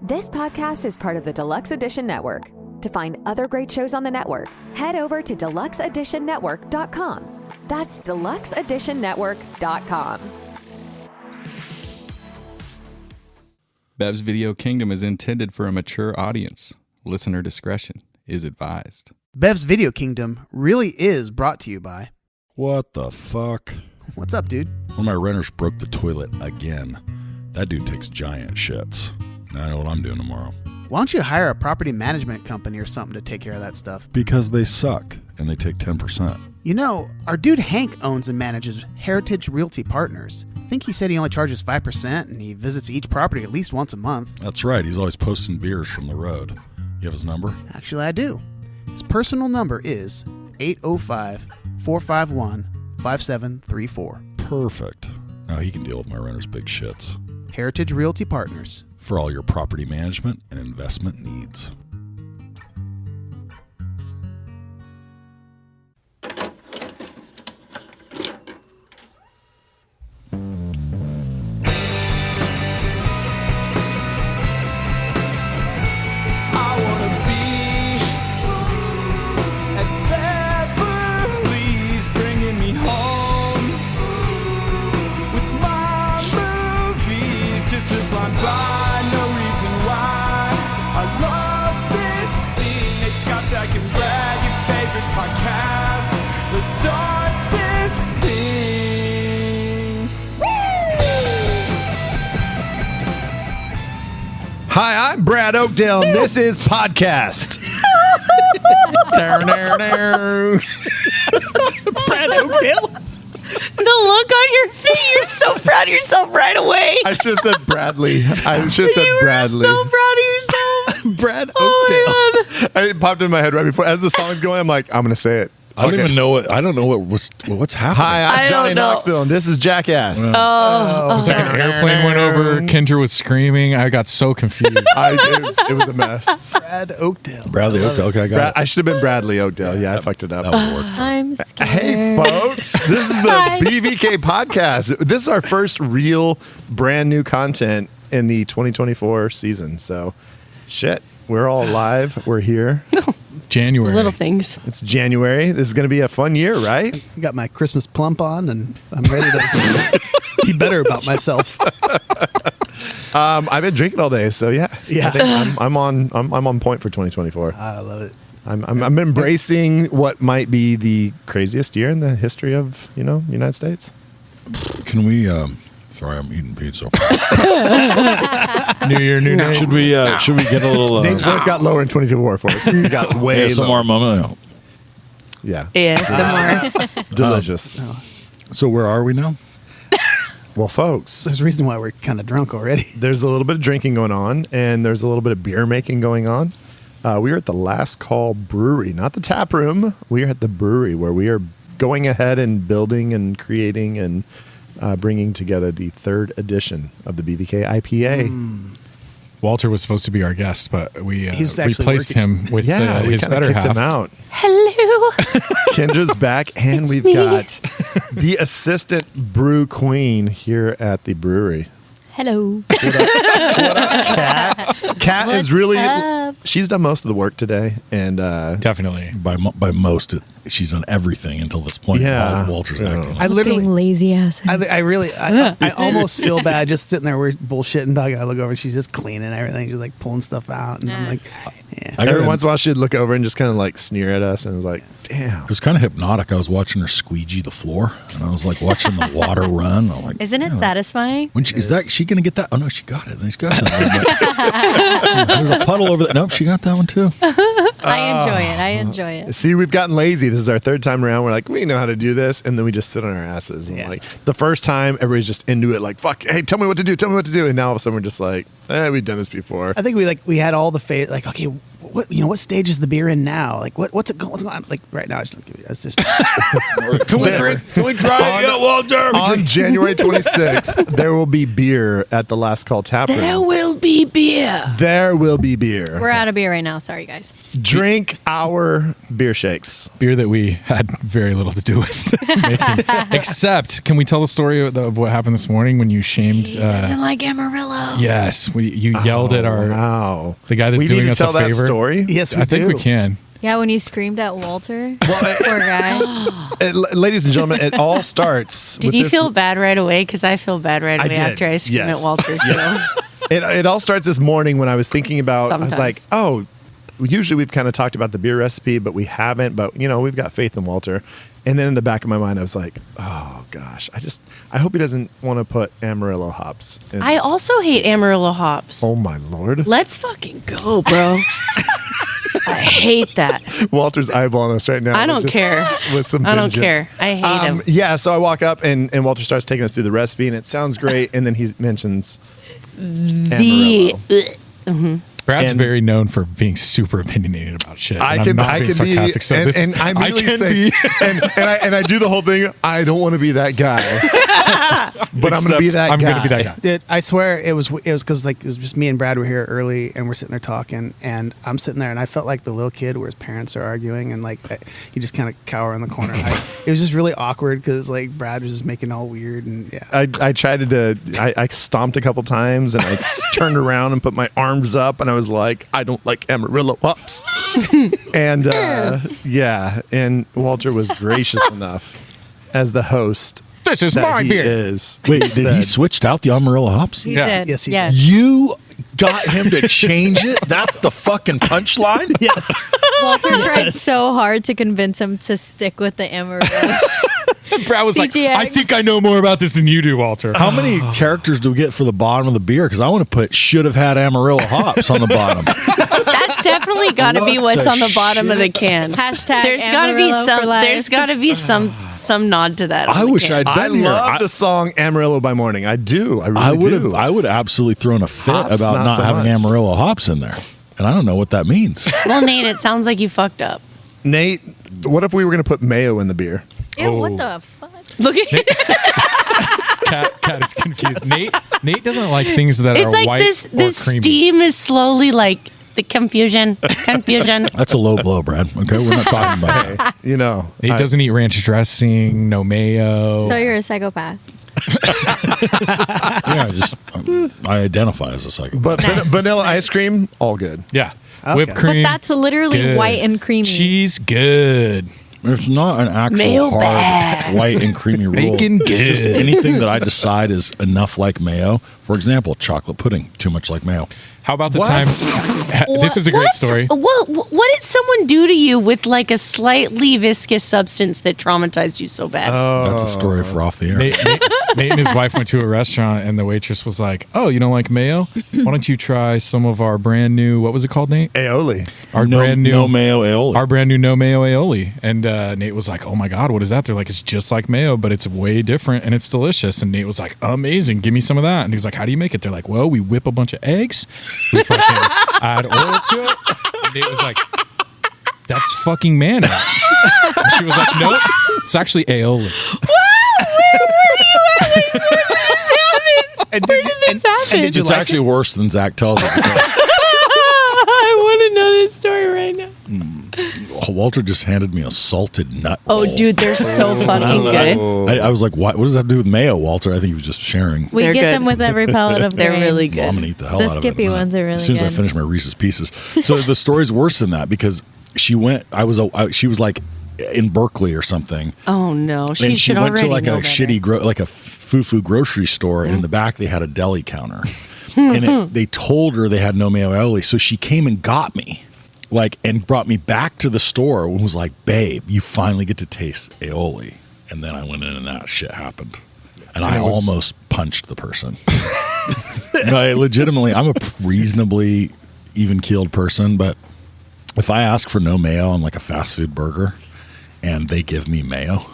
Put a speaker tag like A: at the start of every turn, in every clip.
A: This podcast is part of the Deluxe Edition Network. To find other great shows on the network, head over to deluxeeditionnetwork.com. That's deluxeeditionnetwork.com.
B: Bev's Video Kingdom is intended for a mature audience. Listener discretion is advised.
C: Bev's Video Kingdom really is brought to you by...
D: What the fuck?
C: What's up, dude?
D: One of my renters broke the toilet again. That dude takes giant shits. Now I know what I'm doing tomorrow.
C: Why don't you hire a property management company or something to take care of that stuff?
D: Because they suck, and they take 10%.
C: You know, our dude Hank owns and manages Heritage Realty Partners. I think he said he only charges 5%, and he visits each property at least once a month.
D: That's right. He's always posting beers from the road. You have his number?
C: Actually, I do. His personal number is 805-451-5734.
D: Perfect. Now he can deal with my renter's big shits.
C: Heritage Realty Partners.
D: For all your property management and investment needs.
E: Hi, I'm Brad Oakdale, and this is Podcast.
C: Brad Oakdale?
F: The look on your face, you're so proud of yourself right away.
E: I should have said Bradley. I should have said
F: You
E: Bradley.
F: were so proud of yourself.
C: Brad
F: Oh,
C: Oakdale.
E: It popped in my head right before. As the song's going, I'm like, I'm going to say it.
D: I don't even know what. I don't know what's happening.
E: Hi,
F: I
E: I'm Johnny
F: don't know.
E: Knoxville, and this is Jackass.
B: It was like an airplane went over. Kendra was screaming. I got so confused.
E: It was a mess.
C: Brad Oakdale.
D: Bradley Oakdale. Okay, I got it.
E: I should have been Bradley Oakdale. Yeah, I fucked it up.
D: That would work.
F: I'm scared.
E: Hey, folks, this is the
F: Hi.
E: BVK podcast. This is our first real brand new content in the 2024 season. So, shit, we're all live. We're here.
B: January.
F: Little things.
E: It's January. This is going to be a fun year, right?
C: I got my Christmas plump on, and I'm ready to be better about myself.
E: I've been drinking all day, so yeah.
C: Yeah.
E: I think I'm on point for 2024.
C: I love it.
E: I'm embracing what might be the craziest year in the history of United States.
D: Can we? Sorry, I'm eating pizza.
B: New year, new day.
D: Should we get a little?
E: Nate's voice got lower in 2024 for us. It got way
D: some
E: lower.
D: more moment.
E: Yeah,
F: Yeah, some more.
E: delicious.
D: So where are we now?
E: Well, folks,
C: There's a reason why we're kind of drunk already.
E: there's a little bit of drinking going on, and there's a little bit of beer making going on. We are at the Last Call Brewery, not the tap room. We are at the brewery where we are going ahead and building and creating and bringing together the third edition of the BVK IPA.
B: Walter was supposed to be our guest, but we
C: He's actually
B: replaced him with
E: We
B: his
E: kinda
B: better
E: kicked
B: half.
E: him out.
F: Hello.
E: Kendra's back, and
F: It's
E: we've
F: me.
E: got the assistant brew queen here at the brewery.
F: Hello.
E: Kat is really,
F: up?
E: she's done most of the work today, and
B: Definitely.
D: By most, she's done everything until this point.
E: Yeah.
D: Walter's
E: Yeah.
D: acting.
C: I literally,
F: Fucking lazy ass.
C: I almost feel bad just sitting there, we're bullshitting, dog. And I look over, and she's just cleaning everything. She's like pulling stuff out, and I'm like, yeah.
D: I got
E: every
D: him.
E: once in a while she'd look over and just kind of like sneer at us, and it was like, damn.
D: It was kind of hypnotic. I was watching her squeegee the floor, and I was like watching the water run. I'm like,
F: Isn't it
D: "Yeah,
F: satisfying?
D: When she going to get that? Oh no, she got it. She's got it. There's a puddle over there. Nope, she got that one too.
F: I enjoy it.
E: See, we've gotten lazy. This is our third time around. We're like, we know how to do this, and then we just sit on our asses. And like the first time, everybody's just into it. Like, fuck, hey, tell me what to do. Tell me what to do. And now all of a sudden, we're just like, we've done this before.
C: I think we had all the like, okay, what stage is the beer in now? Like, what's going on? Like right now, it's just
D: Can we drink? Can we try it? Yeah, Walter.
E: On January 26th, there will be beer at the Last Call Tap Room.
F: There will will be beer.
E: There will be beer.
G: We're out of beer right now. Sorry, guys.
E: Drink our beer shakes.
B: Beer that we had very little to do with making. Except, can we tell the story of what happened this morning when you shamed?
F: Doesn't like Amarillo.
B: Yes, you yelled at the guy that's
E: we
B: doing
E: need to
B: us
E: tell
B: a favor.
E: that story.
C: Yes, we
B: I think
C: do.
B: we can.
G: Yeah, when you screamed at Walter. Poor guy.
E: Ladies and gentlemen, it all starts.
F: Did
E: with
F: you
E: this-
F: feel bad right away? Because I feel bad right
E: I
F: away
E: did.
F: after I screamed
E: Yes.
F: at Walter.
E: Yes. It all starts this morning when I was thinking about. I was
F: Sometimes.
E: like, oh, usually we've kind of talked about the beer recipe, but we haven't. But we've got faith in Walter. And then in the back of my mind, I was like, oh gosh, I hope he doesn't want to put Amarillo hops. In
F: I
E: this.
F: also hate Amarillo hops.
E: Oh my lord.
F: Let's fucking go, bro. I hate that.
E: Walter's eyeballing us right now.
F: I don't
E: just
F: care.
E: With some
F: I don't
E: vengeance.
F: care. I hate him.
E: Yeah, so I walk up and Walter starts taking us through the recipe, and it sounds great. And then he mentions Amarillo.
B: Brad's
E: And-
B: very known for being super opinionated about shit.
E: I
B: and
E: can
B: I'm not being
E: be,
B: sarcastic. So
E: and,
B: this,
E: and I immediately
B: can
E: say,
B: be.
E: and I do the whole thing. I don't want to be that guy, but I'm going to be
B: Except
E: that
B: I'm
E: guy.
B: gonna be that guy.
C: Dude, I swear it was because like it was just me and Brad were here early and we're sitting there talking and I'm sitting there and I felt like the little kid where his parents are arguing and like you just kind of cower in the corner. It was just really awkward because like Brad was just making all weird and yeah.
E: I tried to. I stomped a couple times and I turned around and put my arms up and I was like, I don't like Amarillo hops. And yeah, and Walter was gracious enough as the host.
B: This is
E: that
B: my
E: he
B: beer.
E: is.
D: Wait, did he switched out the Amarillo hops?
G: He
B: Yeah.
G: did.
C: Yes, he
G: yes.
D: You got him to change it? That's the fucking punchline?
C: Yes.
G: Walter tried so hard to convince him to stick with the Amarillo.
B: Brad was like,
G: CGX.
B: I think I know more about this than you do, Walter.
D: How many characters do we get for the bottom of the beer? Because I want to put should have had Amarillo hops on the bottom.
F: That's definitely got to be
D: What
F: what's
D: the
F: on the bottom of the can.
G: Hashtag
F: There's got to be
G: Amarillo for
F: some.
G: life.
F: There's got to be some nod to that. on
D: I
F: the
D: wish
F: can.
D: I'd
E: I
D: been here.
E: love the song Amarillo by Morning. I do. I really
D: I would
E: do.
D: have. I would have absolutely thrown a fit
E: Hops,
D: about
E: not
D: not
E: so
D: having
E: much.
D: Amarillo hops in there, and I don't know what that means.
F: Well, Nate, it sounds like you fucked up.
E: Nate, what if we were going to put mayo in the beer?
G: Ew, what the fuck?
F: Look at it.
B: Cat is confused. Nate doesn't like things that
F: It's
B: are
F: like
B: white
F: this.
B: or
F: This
B: creamy.
F: steam is slowly like the confusion.
D: That's a low blow, Brad. Okay, we're not talking about it.
B: Nate doesn't eat ranch dressing, no mayo.
G: So you're a psychopath.
D: Yeah, I identify as a psycho.
E: But vanilla ice cream, all good.
B: Yeah.
C: Okay.
B: Whipped
C: But
B: cream.
G: But that's literally
B: good.
G: white and creamy.
B: Cheese, good.
D: There's not an actual
F: Mayo
D: hard
F: bad.
D: white and creamy rule.
B: Bacon
D: It's just
B: good.
D: anything that I decide is enough like mayo. For example, chocolate pudding, too much like mayo.
B: How about the
E: What?
B: time? This is a great story.
F: What did someone do to you with like a slightly viscous substance that traumatized you so bad?
D: That's a story for off the air.
B: Nate and his wife went to a restaurant, and the waitress was like, "Oh, you don't like mayo? Why don't you try some of our brand new? What was it called, Nate?
E: Aioli.
B: Our brand new
D: no mayo aioli.
B: Our brand new no mayo aioli." And Nate was like, "Oh my god, what is that?" They're like, "It's just like mayo, but it's way different and it's delicious." And Nate was like, "Amazing, give me some of that." And he was like, "How do you make it?" They're like, "Well, we whip a bunch of eggs, we fucking add oil to it." And Nate was like, "That's fucking mayonnaise." And she was like, "Nope, it's actually aioli."
C: And
F: Where did this happen?
C: did you
D: It's
C: like
D: actually worse than Zach tells it.
F: I want to know this story right now.
D: Walter just handed me a salted nut.
F: Oh,
D: roll.
F: dude, they're so fucking good.
D: I was like, what does that have to do with mayo, Walter? I think he was just sharing.
G: We
F: They're
G: get
F: good.
G: them with every pellet of
F: They're
G: grain.
F: really
D: Well, I'm
F: good.
D: gonna eat the hell
G: The
D: out of it.
G: Skippy
D: in a minute.
G: ones are really
D: As soon as I
G: good.
D: finish my Reese's Pieces. So the story's worse than that because she went. She was like in Berkeley or something.
F: Oh no,
D: And
F: she
D: she
F: should
D: went
F: already
D: to like
F: know
D: a
F: better.
D: shitty, like a foo-foo grocery store, and in the back they had a deli counter. And they told her they had no mayo aioli, so she came and got me, and brought me back to the store and was like, "Babe, you finally get to taste aioli." And then I went in and that shit happened, and I almost punched the person. No, I'm a reasonably even-keeled person, but if I ask for no mayo on like a fast food burger, and they give me mayo,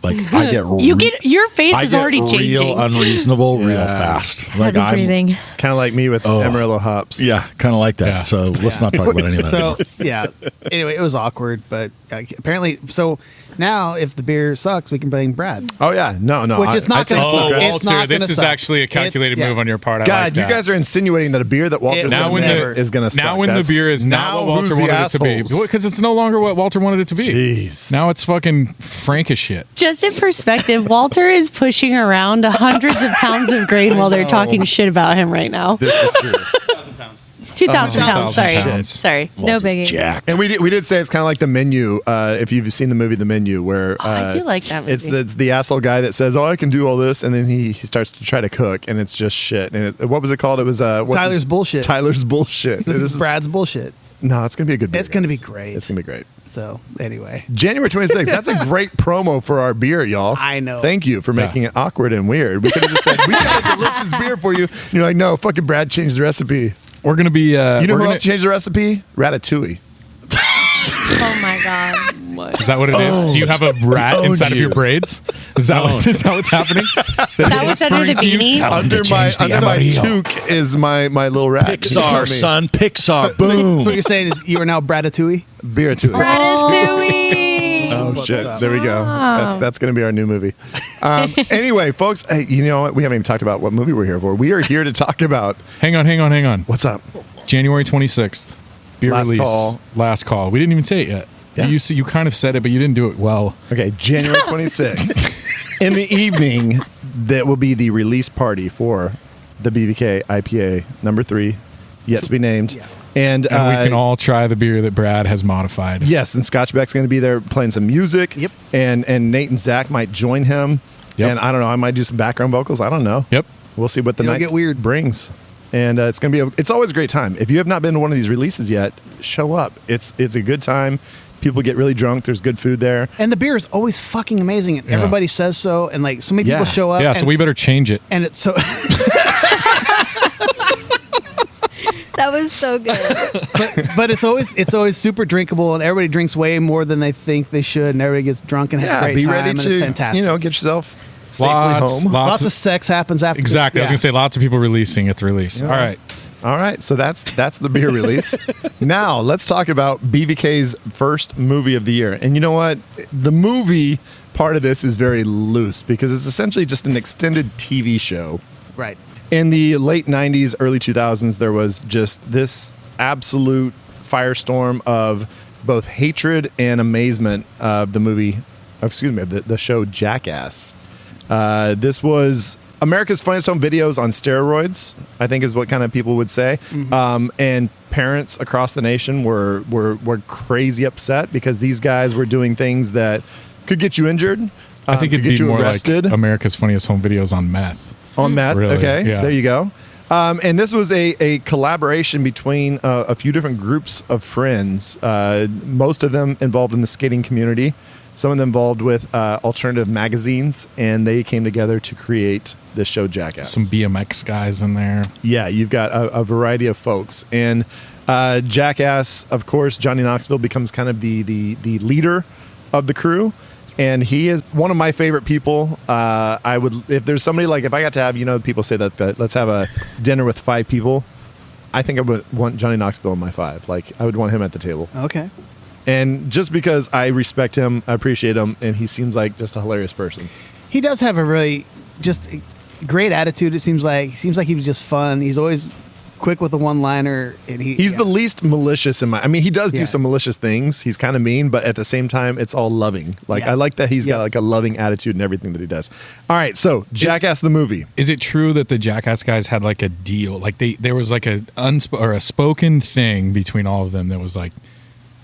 D: I get
F: your face
D: I
F: is
D: get
F: already changing.
D: real unreasonable real fast.
G: Heavy breathing.
E: Kind of like me with Amarillo hops.
D: Yeah, kind of like that.
B: Yeah.
D: So let's not talk about any of that.
C: So yeah. Anyway, it was awkward, but apparently, so Now, if the beer sucks, we can blame Brad.
E: Oh yeah, no.
C: Which is not gonna
B: Oh,
C: suck. It's
B: Walter,
C: not
B: this
C: gonna
B: is
C: suck.
B: actually a calculated
C: It's-
B: move on your part. I
E: God,
B: like
E: you
B: that.
E: guys are insinuating that a beer that Walter's
C: Now
E: gonna
C: when
E: make
C: the-
E: is going to suck.
B: Now when
E: That's-
B: the beer is not
E: now
B: what Walter
E: who's the
B: wanted it to be.
E: assholes?
B: Because it's no longer what Walter wanted it to be.
E: Jeez.
B: Now it's fucking frank as shit.
F: Just in perspective, Walter is pushing around hundreds of pounds of grain while they're talking shit about him right now.
E: This is true.
F: 2,000 pounds.
B: 2,000
F: Sorry.
B: pounds.
F: Sorry.
G: No biggie.
D: Jacked.
E: And we did say it's kind of like The Menu. If you've seen the movie The Menu, where
F: I do like that movie.
E: It's the asshole guy that says, "Oh, I can do all this," and then he starts to try to cook, and it's just shit. And what was it called? It was
C: Tyler's bullshit.
E: Tyler's bullshit.
C: This is Brad's bullshit.
E: No, it's gonna be a good beer.
C: It's gonna be
E: guys.
C: great.
E: It's gonna be great.
C: So anyway,
E: January 26th. That's a great promo for our beer, y'all.
C: I know.
E: Thank you for making it awkward and weird. We could have just said, "We got a delicious beer for you." And you're like, "No, fucking Brad changed the recipe."
B: We're gonna be.
E: You know
B: we're
E: who
B: gonna-
E: else changed the recipe? Ratatouille.
G: Oh my god.
B: Is that what it is? Do you have a rat
D: Owned
B: inside of
D: you.
B: your braids? Is that what's happening?
F: That was under the beanie?
E: Under my toque is my little rat.
D: Pixar, son. Pixar.
C: so
D: Boom.
C: what you're saying is you are now Bratatouille?
E: Beer to it.
G: Ratatouille.
E: Oh
C: What's
E: shit!
C: up?
E: There we go. That's going to be our new movie. Anyway, folks, hey, you know what? We haven't even talked about what movie we're here for. We are here to talk about
B: Hang on.
E: what's up.
B: January 26th. Beer
E: Last
B: release.
E: call.
B: Last call. We didn't even say it yet.
E: Yeah.
B: You kind of said it, but you didn't do it well.
E: Okay, January 26th. In the evening, that will be the release party for the BVK IPA number 3, yet to be named.
C: Yeah.
E: And
B: And we can all try the beer that Brad has modified.
E: yes, and Scotchbeck's going to be there playing some music.
C: Yep.
E: And Nate and Zach might join him.
B: Yep.
E: And I don't know, I might do some background vocals. I don't know.
B: Yep.
E: We'll see what the
C: It'll
E: night
C: get weird.
E: brings. And it's going to be it's always a great time. If you have not been to one of these releases yet, show up. It's a good time. People get really drunk. There's good food there.
C: And the beer is always fucking amazing, and
B: Yeah.
C: everybody says so. And like so many
E: Yeah.
C: people show up.
B: Yeah,
C: and,
B: so we better change it.
C: and it's so.
G: That was so good.
C: but it's always super drinkable, and everybody drinks way more than they think they should, and everybody gets drunk and has a
E: Yeah,
C: great
E: be
C: time,
E: ready
C: and
E: to
C: it's fantastic.
E: get yourself safely home.
C: Lots of sex happens after.
B: Exactly. I was
C: Yeah.
B: gonna say lots of people releasing at the release. All right.
E: All right, so that's the beer release. Now let's talk about BVK's first movie of the year. And you know what? The movie part of this is very loose because it's essentially just an extended TV show.
C: Right.
E: In the late 90s, early 2000s, there was just this absolute firestorm of both hatred and amazement of the the show Jackass. This was America's Funniest Home Videos on steroids, I think is what kind of people would say. And parents across the nation were crazy upset because these guys were doing things that could get you injured.
B: I think
E: could
B: it'd
E: get
B: be
E: you
B: more
E: arrested.
B: like America's Funniest Home Videos on meth.
E: On meth.
B: Really,
E: Okay,
B: yeah.
E: there you go. And this was a collaboration between a few different groups of friends, most of them involved in the skating community, some of them involved with alternative magazines, and they came together to create this show Jackass.
B: Some BMX guys in there.
E: Yeah, you've got a variety of folks. And Jackass, of course, Johnny Knoxville becomes kind of the leader of the crew. And he is one of my favorite people. I would, if there's somebody like, if I got to have, people say that let's have a dinner with 5 people. I think I would want Johnny Knoxville in my 5. Like, I would want him at the table.
C: Okay.
E: And just because I respect him, I appreciate him, and he seems like just a hilarious person.
C: He does have a really just great attitude. It seems like he was just fun. He's always quick with a one-liner, and
E: He's the least malicious in my. I mean, he does do
C: Yeah.
E: some malicious things. He's kind of mean, but at the same time, it's all loving. Like
C: Yeah.
E: I like that he's
C: Yeah.
E: got like a loving attitude in everything that he does. All right, so Jackass the movie.
B: Is it true that the Jackass guys had like a deal? Like there was like a spoken thing between all of them that was like,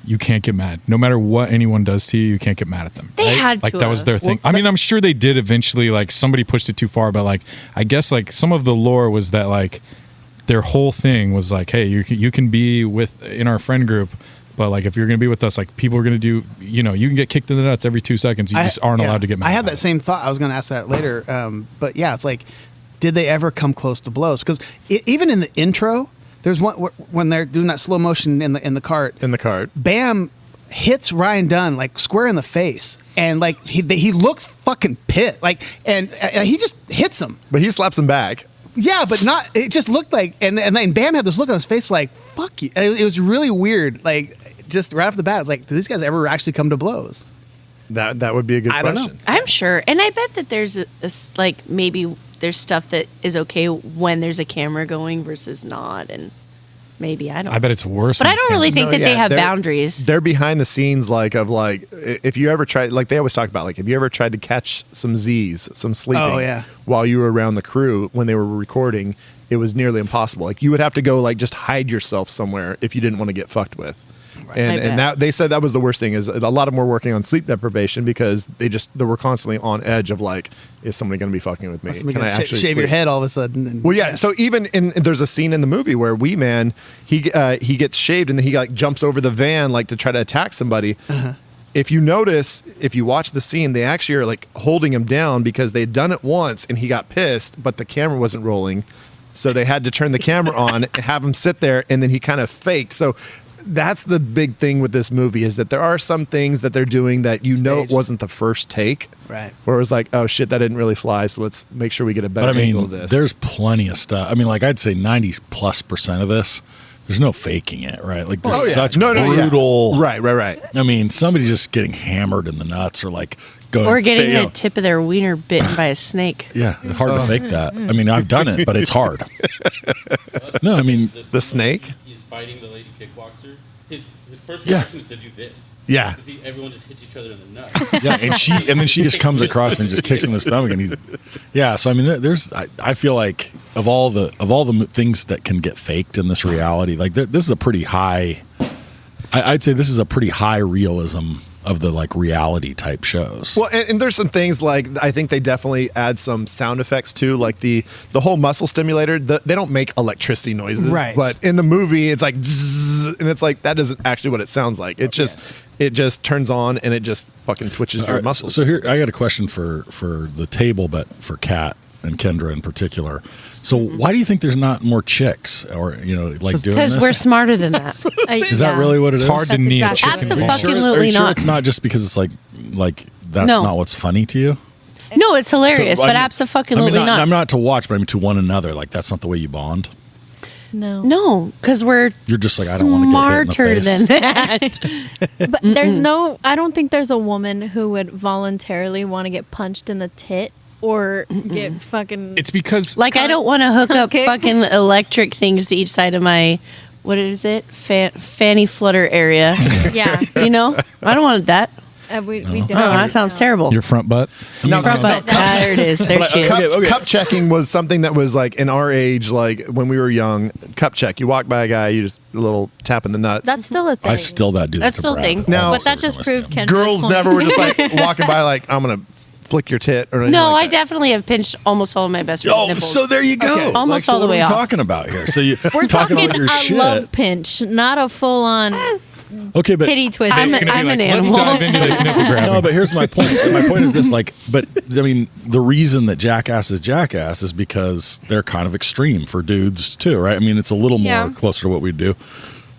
B: you can't get mad. No matter what anyone does to you, you can't get mad at them.
F: They
B: right?
F: had
B: like
F: to
B: that was
F: have.
B: their thing.
C: Well,
B: I mean, I'm sure they did eventually. Like somebody pushed it too far, but like I guess like some of the lore was that like their whole thing was like, hey, you can be in our friend group, but like if you're going to be with us, like people are going to do, you can get kicked in the nuts every 2 seconds. You just aren't allowed to get mad.
C: I had
B: about
C: that same thought. I was going to ask that later. But yeah, it's like, did they ever come close to blows? Because even in the intro, there's one when they're doing that slow motion in the cart.
E: In the cart.
C: Bam hits Ryan Dunn like square in the face, and like he looks fucking pissed. Like and he just hits him.
E: But he slaps him back.
C: Yeah, but not. It just looked like, and then Bam had this look on his face like fuck you. It was really weird. Like just right off the bat, it's like, do these guys ever actually come to blows?
E: That would be a good
C: I don't know.
E: question.
F: I'm sure. And I bet that there's like maybe there's stuff that is okay when there's a camera going versus not. And maybe, I don't know.
B: I bet it's worse.
F: But
B: when
F: I don't really think
E: No,
F: that they
E: yeah,
F: have
E: they're-
F: boundaries.
E: They're behind the scenes, if you ever tried, like they always talk about, like if you ever tried to catch some Z's, some sleeping,
C: Oh, yeah.
E: while you were around the crew when they were recording, it was nearly impossible. Like you would have to go like just hide yourself somewhere if you didn't want to get fucked with.
F: I
E: And
F: bet.
E: that they said that was the worst thing, is a lot of them were working on sleep deprivation because they were constantly on edge of like, is somebody going to be fucking with me?
C: Somebody
E: Can I
C: gonna
E: actually
C: shave your
E: sleep?
C: head all of a sudden? And,
E: Well, yeah. So even there's a scene in the movie where Wee Man he gets shaved and then he like jumps over the van like to try to attack somebody. If you notice, if you watch the scene, they actually are like holding him down because they'd done it once and he got pissed, but the camera wasn't rolling, so they had to turn the camera on and have him sit there, and then he kind of faked. So that's the big thing with this movie, is that there are some things that they're doing that it
C: Staged.
E: wasn't the first take.
C: Right.
E: Where it was like, oh shit, that didn't really fly, so let's make sure we get a better
D: But I
E: angle of
D: mean,
E: this.
D: there's plenty of stuff. I mean, like I'd say 90+% of this, there's no faking it, right? Like there's such brutal.
E: Yeah. Right.
D: I mean, somebody just getting hammered in the nuts, or like going,
F: Or getting
D: you
F: the
D: know,
F: tip of their wiener bitten by a snake.
D: Yeah, it's hard to fake that. I mean, I've done it, but it's hard. No, I mean,
E: The snake?
H: He's fighting the lady kickboxer. His first
D: Yeah.
H: reaction is to do this.
E: Yeah.
H: Because everyone just hits each other in the nuts.
D: yeah, and then she just comes across and just kicks him in the stomach, and he's, yeah. So I mean, I feel like of all the things that can get faked in this reality, like this is a pretty high. I'd say this is a pretty high realism of the like reality type shows.
E: Well, and there's some things like I think they definitely add some sound effects too, like the whole muscle stimulator. They don't make electricity noises,
C: Right.
E: But in the movie, it's like, zzz, and it's like that isn't actually what it sounds like. It's just it just turns on and it just fucking twitches
D: All
E: your
D: right,
E: muscles.
D: So here, I got a question for the table, but for Kat and Kendra in particular. So why do you think there's not more chicks, or like doing this?
F: Because we're smarter than that.
D: Is that really what it is?
B: It's hard to knee a
G: exactly
B: chicken.
G: what it is.
B: wing.
F: Absolutely
D: Are you sure
F: not.
D: it's not just because it's like that's
F: No.
D: not what's funny to you?
F: No, it's hilarious,
D: So, I
F: but
D: mean-
F: absolutely not.
D: I'm not to watch, but I mean to one another. Like that's not the way you bond.
G: No.
F: No, because we're
D: You're just like, I don't want to get hit in the
F: smarter
D: face.
F: than that.
G: But there's I don't think there's a woman who would voluntarily want to get punched in the tit or get fucking.
B: It's because
F: Like, I don't want to hook up
G: Okay.
F: fucking electric things to each side of my, what is it? Fanny flutter area.
G: yeah.
F: You know? I don't want that.
G: We don't.
F: Oh, that sounds terrible.
B: your front butt.
E: No,
F: Front butt. There it is. There she is.
E: Cup checking was something that was like in our age, like when we were young. Cup check. You walk by a guy, you just a little tap in the nuts.
G: That's still a thing.
D: I still that do.
F: That's
D: that to
F: still a
D: Brad.
F: thing.
E: No.
G: But that just proved Kendra's
E: Girls
G: point.
E: never were just like walking by, like I'm gonna flick your tit or anything
F: No,
E: like
F: I
E: that.
F: definitely have pinched almost all of my best friend's
D: Oh,
F: nipples.
D: so there you go.
F: Okay. Almost
D: so
F: all the
D: what
F: way
D: are we
F: off.
D: talking about here? So you
G: We're
D: talking
G: talking
D: about your
G: a
D: shit.
G: love pinch, not a full on
D: Okay, but
G: titty twist.
F: I'm
B: It's gonna be
F: an
B: like,
F: animal.
B: Let's dive into this nipple grabbing.
D: no, but here's my point. My point is this: like, but I mean, the reason that Jackass is because they're kind of extreme for dudes too, right? I mean, it's a little more
F: Yeah.
D: closer to what we do.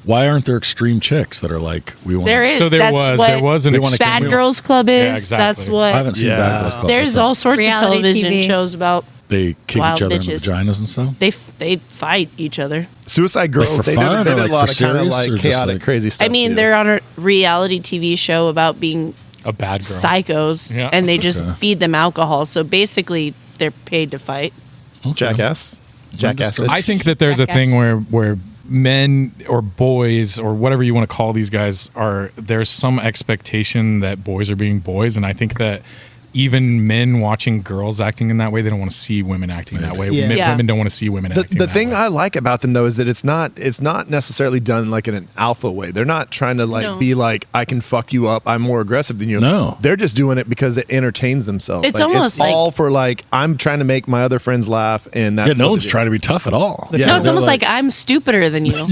D: Why aren't there extreme chicks that are like we want?
F: There is.
B: So there
F: That's
B: was
F: what
B: an
D: We wanna-
F: Bad
D: we-
F: Girls Club is.
B: Yeah, exactly.
F: That's what.
D: I haven't seen
E: Yeah.
D: Bad Girls Club.
F: There's all sorts of
G: Reality
F: television
G: TV.
F: shows about
D: they kick
F: wild
D: each other in
F: bitches.
D: the vaginas and stuff.
F: they fight each other.
E: Suicide Girls.
D: for
E: they
D: fun
E: did
D: or
E: a
D: like
E: lot
D: for
E: of kind of
D: serious
E: like
D: or just
E: chaotic,
D: like-
E: crazy stuff.
F: I mean,
E: too.
F: they're on a reality TV show about being
B: A bad girl.
F: psychos,
B: Yeah.
F: and they just
D: Okay.
F: feed them alcohol. So basically, they're paid to fight.
E: Jackass. Jackass.
B: I think that there's a
G: Jackass.
B: thing where men or boys or whatever you want to call these guys there's some expectation that boys are being boys, and I think that even men watching girls acting in that way, they don't want to see women acting that way.
C: Yeah.
F: Yeah.
B: Women don't want to see women acting
E: The
B: that
E: thing
B: way.
E: I like about them though is that it's not necessarily done like in an alpha way. They're not trying to like
F: No.
E: be like I can fuck you up. I'm more aggressive than you.
D: No.
E: They're just doing it because it entertains themselves.
F: It's
E: Like,
F: almost like-
E: all for like I'm trying to make my other friends laugh, and that's
D: Yeah, no
E: what
D: one's
E: it is.
D: trying to be tough at all.
E: Yeah,
F: No, it's
E: they're
F: almost like I'm stupider than you. Look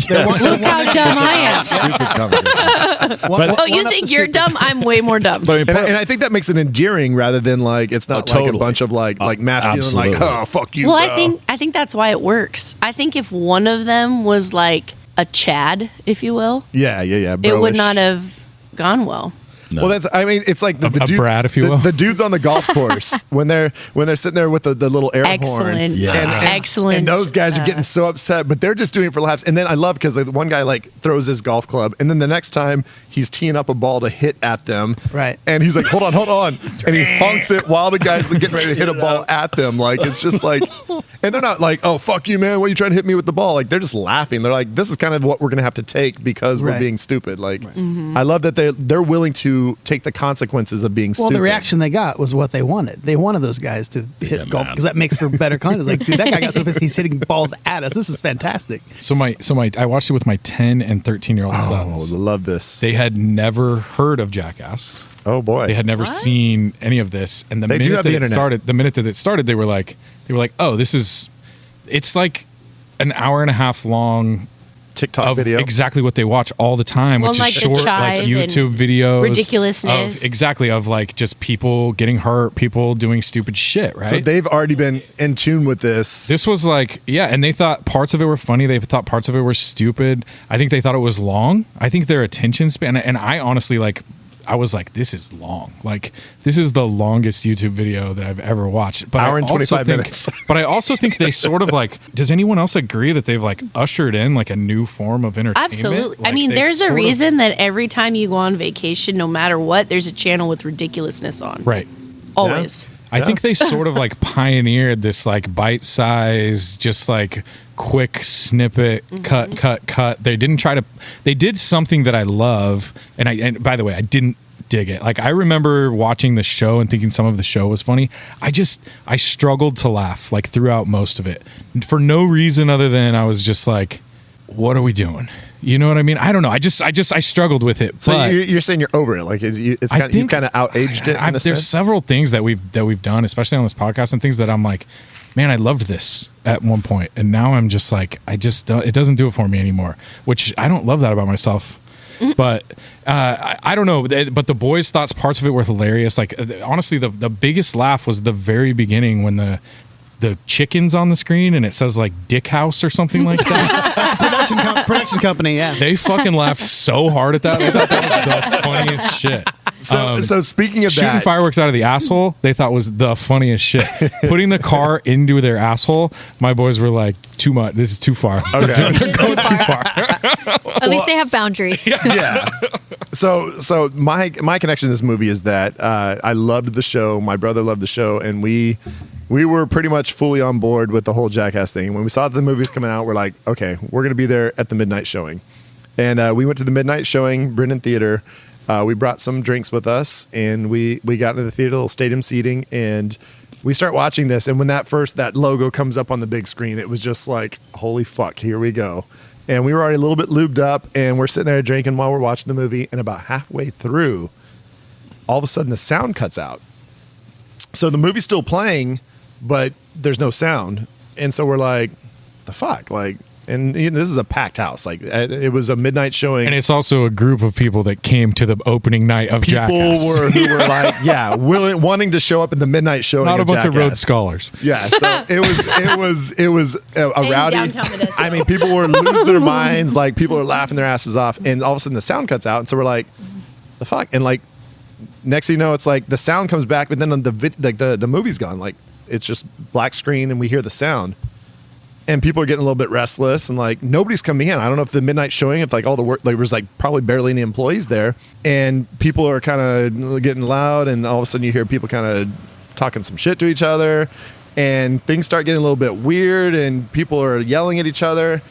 F: how dumb I am.
D: Stupid conversation.
F: Oh, you think you're dumb? I'm way more dumb.
D: But I mean,
E: and I think that makes it endearing rather than like it's not
D: Oh,
E: like a
D: totally.
E: bunch of like masculine like
D: absolutely.
E: oh fuck you.
F: Well,
E: bro.
F: I think that's why it works. I think if one of them was like a Chad, if you will,
E: yeah.
F: it would
E: bro-ish.
F: not have gone well.
D: No.
E: Well, I mean, it's like the
B: A brat, if you will.
E: The dudes on the golf course when they're sitting there with the little air horn.
F: Excellent.
D: Yeah.
F: Excellent.
E: And those guys are getting so upset, but they're just doing it for laughs. And then I love because the one guy like throws his golf club, and then the next time he's teeing up a ball to hit at them.
C: Right.
E: And he's like, hold on. And he honks it while the guy's getting ready to hit a ball at them. Like, it's just like, and they're not like, oh, fuck you, man. What are you trying to hit me with the ball? Like, they're just laughing. They're like, this is kind of what we're going to have to take because we're
C: Right.
E: being stupid. Like, I love that they're willing to take the consequences of being
C: Well,
E: stupid.
C: the reaction they got was what they wanted. They wanted those guys to hit golf
D: man.
C: because that makes for better content. Like, dude, that guy got so pissed he's hitting balls at us. This is fantastic.
B: So I watched it with my 10 and 13-year-old
E: Oh,
B: sons.
E: love this.
B: They had never heard of Jackass.
E: Oh, boy.
B: They had never seen any of this, and
E: They do have the internet.
B: the minute that it started, they were like, oh, it's like an hour and a half long
E: TikTok
B: of
E: video.
B: exactly what they watch all the time,
F: Well,
B: which
F: like
B: is
F: the
B: short, like
F: chive
B: YouTube
F: and
B: videos,
F: ridiculousness.
B: of like just people getting hurt, people doing stupid shit, right?
E: So they've already been in tune with this.
B: This was like, yeah, and they thought parts of it were funny. They thought parts of it were stupid. I think they thought it was long. I think their attention span, and I honestly I was like, this is long. Like, this is the longest YouTube video that I've ever watched. But
E: Hour
B: I
E: and
B: also
E: 25
B: think-
E: minutes.
B: But I also think they sort of like, does anyone else agree that they've like ushered in like a new form of entertainment?
F: Absolutely. I
B: Like,
F: mean,
B: they've
F: there's a
B: sort of-
F: reason that every time you go on vacation, no matter what, there's a channel with ridiculousness on.
B: Right.
F: Always.
B: I think they sort of like pioneered this like bite size, just like quick snippet, cut. They did something that I love. And by the way, I didn't dig it. Like, I remember watching the show and thinking some of the show was funny. I struggled to laugh like throughout most of it for no reason other than I was just like, what are we doing? You know what I mean? I don't know. I struggled with it.
E: So
B: but
E: you're saying you're over it? Like you've kind of outaged it. In a
B: there's
E: sense?
B: several things that we've done, especially on this podcast, and things that I'm like, man, I loved this at one point, and now I'm just like, it doesn't do it for me anymore. Which I don't love that about myself. But I don't know. But the boys' thoughts, parts of it were hilarious. Like, honestly, the biggest laugh was the very beginning when the chicken's on the screen and it says like Dick House or something like that.
C: Production company, yeah.
B: They fucking laughed so hard at that. They thought that was the funniest shit.
E: So speaking of
B: Shooting
E: that,
B: fireworks out of the asshole, they thought was the funniest shit. Putting the car into their asshole, my boys were like, too much. This is too far.
E: Okay.
B: They're going too far.
G: At least they have boundaries.
E: yeah. So my connection to this movie is that I loved the show. My brother loved the show, and we were pretty much fully on board with the whole Jackass thing. When we saw the movies coming out, we're like, okay, we're going to be there at the midnight showing. And we went to the midnight showing, Brennan Theater. We brought some drinks with us, and we got into the theater, little stadium seating, and we start watching this. And when that logo comes up on the big screen, it was just like, holy fuck, here we go. And we were already a little bit lubed up, and we're sitting there drinking while we're watching the movie. And about halfway through, all of a sudden the sound cuts out. So the movie's still playing, but there's no sound. And so we're like, the fuck? Like, and this is a packed house. Like, it was a midnight showing.
B: And it's also a group of people that came to the opening night of Jackass.
E: Who were like, yeah, wanting to show up at the midnight showing.
B: Not a bunch of
E: Jackass.
B: Rhodes Scholars.
E: Yeah, so it was a rowdy.
F: downtown Modesto.
E: I mean, people were losing their minds. Like, people are laughing their asses off, and all of a sudden the sound cuts out, and so we're like, the fuck? And like, next thing you know, it's like the sound comes back, but then the movie's gone. Like, it's just black screen, and we hear the sound. And people are getting a little bit restless, and like nobody's coming in. I don't know if the midnight showing, if like all the work, like there was like probably barely any employees there, and people are kind of getting loud, and all of a sudden you hear people kind of talking some shit to each other, and things start getting a little bit weird, and people are yelling at each other.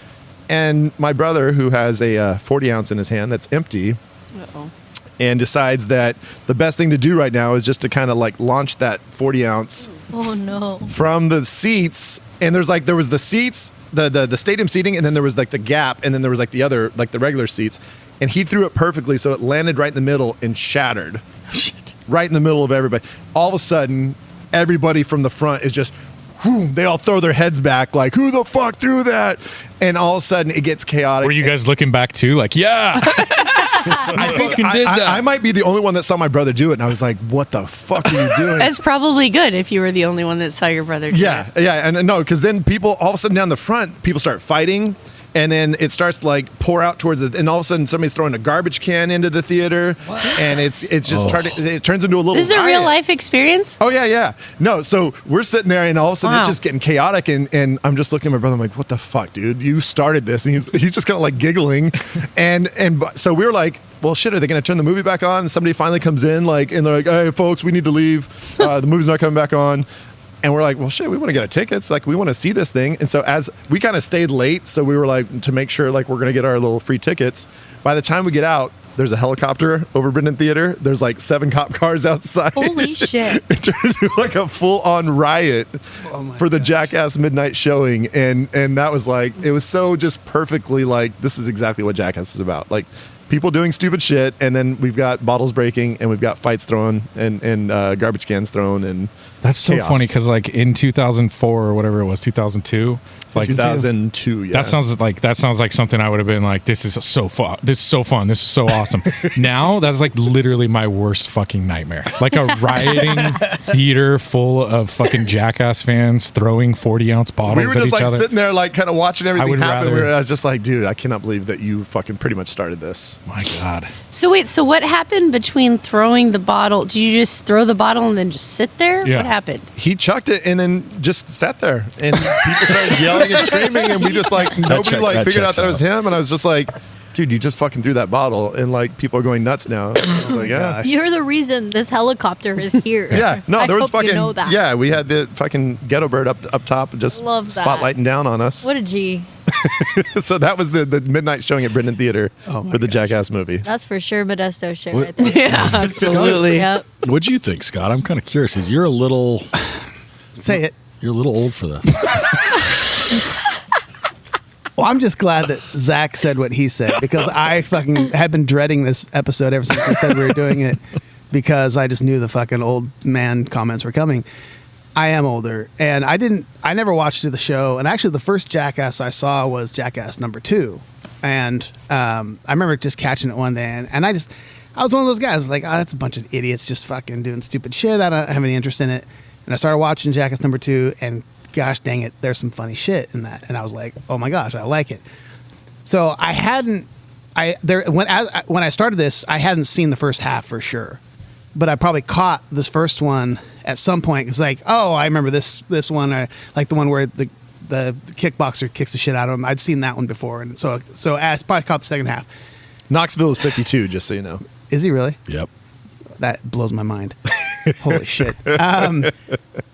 E: And my brother, who has a 40 ounce in his hand that's empty,
F: Uh-oh.
E: and decides that the best thing to do right now is just to kind of like launch that 40 ounce
G: Oh no.
E: from the seats. And there was the seats, the stadium seating, and then there was like the gap, and then there was like the other, like the regular seats. And he threw it perfectly, so it landed right in the middle and shattered. Right in the middle of everybody. All of a sudden, everybody from the front is just, whew, they all throw their heads back like, who the fuck threw that? And all of a sudden, it gets chaotic.
B: Were you guys looking back too? Like, yeah.
E: I think
B: fucking did that.
E: I might be the only one that saw my brother do it, and I was like, what the fuck are you doing?
F: That's probably good if you were the only one that saw your brother do
E: Yeah,
F: it.
E: yeah, and no, because then people all of a sudden down the front, people start fighting, and then it starts to like pour out towards it, and all of a sudden somebody's throwing a garbage can into the theater, and it's just it turns into a little.
F: This is a
E: riot.
F: real life experience.
E: Oh yeah. No, so we're sitting there, and all of a sudden it's
F: Wow.
E: just getting chaotic, and I'm just looking at my brother. I'm like, "What the fuck, dude? You started this," and he's just kind of like giggling, and so we were like, "Well, shit, are they going to turn the movie back on?" And somebody finally comes in, like, and they're like, "Hey, folks, we need to leave. The movie's not coming back on." And we're like, well, shit, we want to get our tickets. Like, we want to see this thing. And so as we kind of stayed late, so we were like, to make sure like we're going to get our little free tickets. By the time we get out, there's a helicopter over Brendan Theater. There's like 7 cop cars outside.
G: Holy shit.
E: It turned into like a full-on riot for the Jackass midnight showing. And that was like, it was so just perfectly like, this is exactly what Jackass is about. Like, people doing stupid shit, and then we've got bottles breaking, and we've got fights thrown, and garbage cans thrown, and
B: That's so
E: chaos.
B: funny because like in 2004 or whatever it was, 2002, like
E: 2002. Yeah,
B: that sounds like something I would have been like, this is so fun. This is so fun. This is so awesome. Now that's like literally my worst fucking nightmare. Like a rioting theater full of fucking Jackass fans throwing 40-ounce bottles
E: we were
B: at
E: just
B: each
E: like
B: other.
E: sitting there, like kind of watching everything
B: would
E: happen.
B: rather-
E: I was just like, dude, I cannot believe that you fucking pretty much started this.
B: My God.
F: So wait, so what happened between throwing the bottle? Do you just throw the bottle and then just sit there?
B: Yeah.
F: What happened?
E: He chucked it and then just sat there, and people started yelling and screaming, and we just like nobody
D: check-
E: like
D: that
E: figured out
D: checks
E: that it was him, and I was just like, dude, you just fucking threw that bottle, and like people are going nuts now. I was like, yeah.
G: You're the reason this helicopter is here.
E: Yeah, no,
G: I
E: there was
G: hope
E: fucking
G: you know that.
E: yeah. We had the fucking ghetto bird up top, just
G: Love that.
E: spotlighting down on us.
G: What a G.
E: So that was the midnight showing at Brendan Theater for the Jackass movie.
G: That's for sure Modesto shit
D: What-
G: right there.
F: Yeah, absolutely.
G: Yep.
D: What'd you think, Scott? I'm kind of curious because you're a little
C: Say it.
D: old for this.
C: Well, I'm just glad that Zach said what he said because I fucking had been dreading this episode ever since we said we were doing it because I just knew the fucking old man comments were coming. I am older, and I never watched the show, and actually the first Jackass I saw was Jackass #2, and I remember just catching it one day, and I was one of those guys, I was like, oh, that's a bunch of idiots just fucking doing stupid shit, I don't have any interest in it, and I started watching Jackass #2, and gosh dang it, there's some funny shit in that, and I was like, oh my gosh, I like it. So when I started this, I hadn't seen the first half for sure, but I probably caught this first one at some point. It's like, oh, I remember this one. I like the one where the kickboxer kicks the shit out of him. I'd seen that one before, and so I probably caught the second half.
E: Knoxville is 52, just so you know.
C: Is he really?
D: Yep.
C: That blows my mind. Holy shit.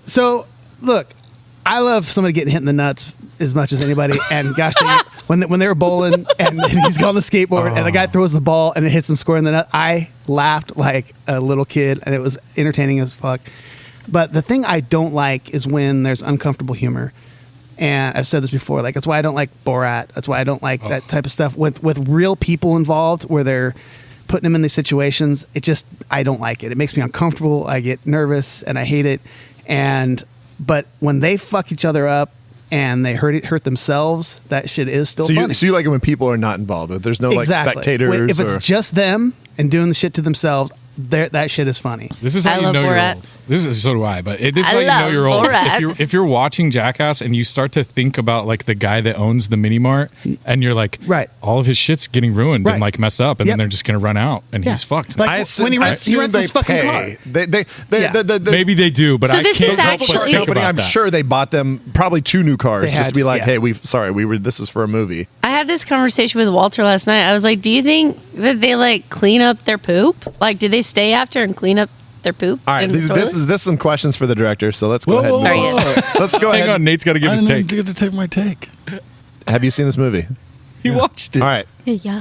C: So look, I love somebody getting hit in the nuts as much as anybody. And gosh dang it, when they were bowling and he's on the skateboard and the guy throws the ball and it hits him square in the nut, I laughed like a little kid, and it was entertaining as fuck. But the thing I don't like is when there's uncomfortable humor. And I've said this before, like that's why I don't like Borat. That's why I don't like that type of stuff with real people involved where they're putting them in these situations. I don't like it. It makes me uncomfortable. I get nervous and I hate it. But when they fuck each other up and they hurt themselves, that shit is still funny.
E: So you like it when people are not involved? There's no like spectators.
C: If it's just them and doing the shit to themselves, that shit is funny.
B: This is how
F: I
B: you
F: love
B: know you're
F: Borat.
B: old. This is so do I, but this is
F: I
B: how you know
F: love
B: you're old.
F: Borat.
B: If you're watching Jackass and you start to think about like the guy that owns the mini mart, and you're like,
C: Right.
B: all of his shit's getting ruined
C: Right.
B: and like messed up, and
C: Yep.
B: then they're just gonna run out and
C: Yeah.
B: he's fucked.
C: Like, when he rents this fucking car.
B: Maybe they do, but
F: So
B: I
F: this
B: can't
F: is
B: help but
F: actually-
B: think
E: Company,
B: about
E: I'm
B: that.
E: sure they bought them probably 2 new cars
C: They
E: just
C: had
E: to be like,
C: to, yeah.
E: hey, this was for a movie.
F: I had this conversation with Walter last night. I was like, do you think that they like clean up their poop? Like, do they stay after and clean up their poop?
E: All right,
F: in the
E: this
F: toilet?
E: is some questions for the director. So let's go
B: Whoa,
E: ahead.
B: whoa,
F: Sorry,
B: whoa,
F: yes.
B: whoa.
E: Let's go
B: Hang
E: ahead.
B: on, Nate's got to give
D: I
B: his
D: didn't
B: take.
D: get to take my take.
E: Have you seen this movie?
B: He watched it.
E: All right.
G: Yeah.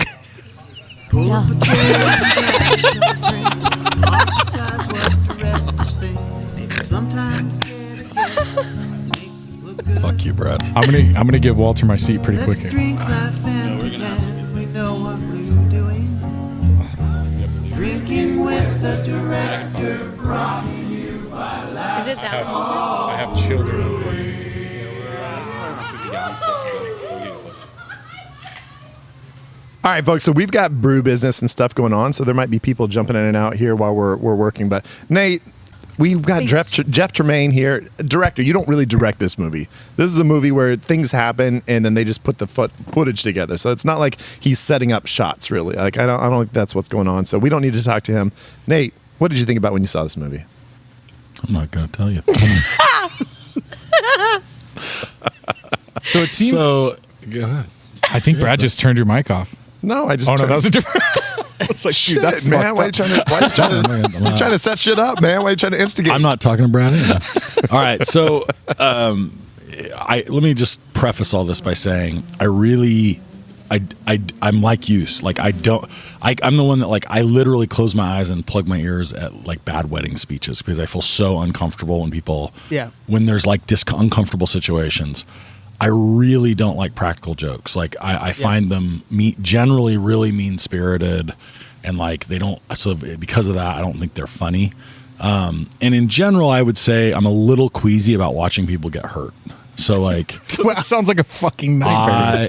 D: Fuck you, Brad.
B: I'm gonna give Walter my seat pretty quick here.
G: Is it that one?
B: I have children.
E: All right, folks. So we've got brew business and stuff going on. So there might be people jumping in and out here while we're working. But Nate, we've got Jeff Tremaine here, director. You don't really direct this movie. This is a movie where things happen and then they just put the footage together. So it's not like he's setting up shots really. Like I don't think that's what's going on. So we don't need to talk to him. Nate, what did you think about when you saw this movie?
D: I'm not going to tell you.
B: So it seems.
D: So go ahead.
B: I think Brad just turned your mic off.
E: No, I just.
B: Oh no, that was a different. It's like,
E: Shit,
B: dude, that's
E: man. Why are you
B: fucked
E: trying
B: up.
E: to? You're trying to set shit up, man. Why are you trying to instigate?
D: I'm not talking to Brad anyway. All right, so let me just preface all this by saying I'm like you. Like I'm the one that like I literally close my eyes and plug my ears at like bad wedding speeches because I feel so uncomfortable when people when there's like uncomfortable situations. I really don't like practical jokes. Like I find them generally really mean spirited, and like they don't. So because of that, I don't think they're funny. And in general, I would say I'm a little queasy about watching people get hurt. So like,
B: That sounds like a fucking nightmare.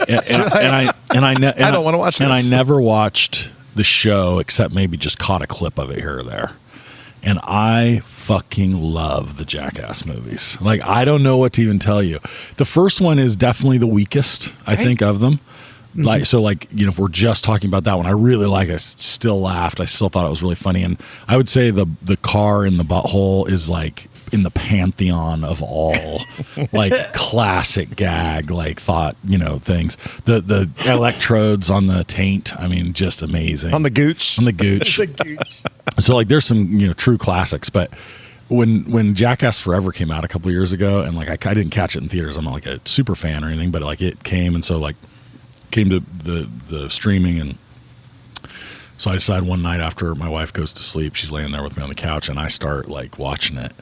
D: I
E: don't wanna watch
D: And I
E: this.
D: never watched the show except maybe just caught a clip of it here or there. And I fucking love the Jackass movies. Like, I don't know what to even tell you. The first one is definitely the weakest, I think, of them. Mm-hmm. Like, so like, you know, if we're just talking about that one, I really like it. I still laughed. I still thought it was really funny. And I would say the car in the butthole is like in the pantheon of all like classic gag, like thought, you know, things. The electrodes on the taint. I mean, just amazing.
E: On the gooch.
D: On the gooch. So like there's some, you know, true classics, but when Jackass Forever came out a couple of years ago, and like I didn't catch it in theaters, I'm not like a super fan or anything, but like it came, and so like came to the streaming, and so I decided one night after my wife goes to sleep, she's laying there with me on the couch, and I start like watching it.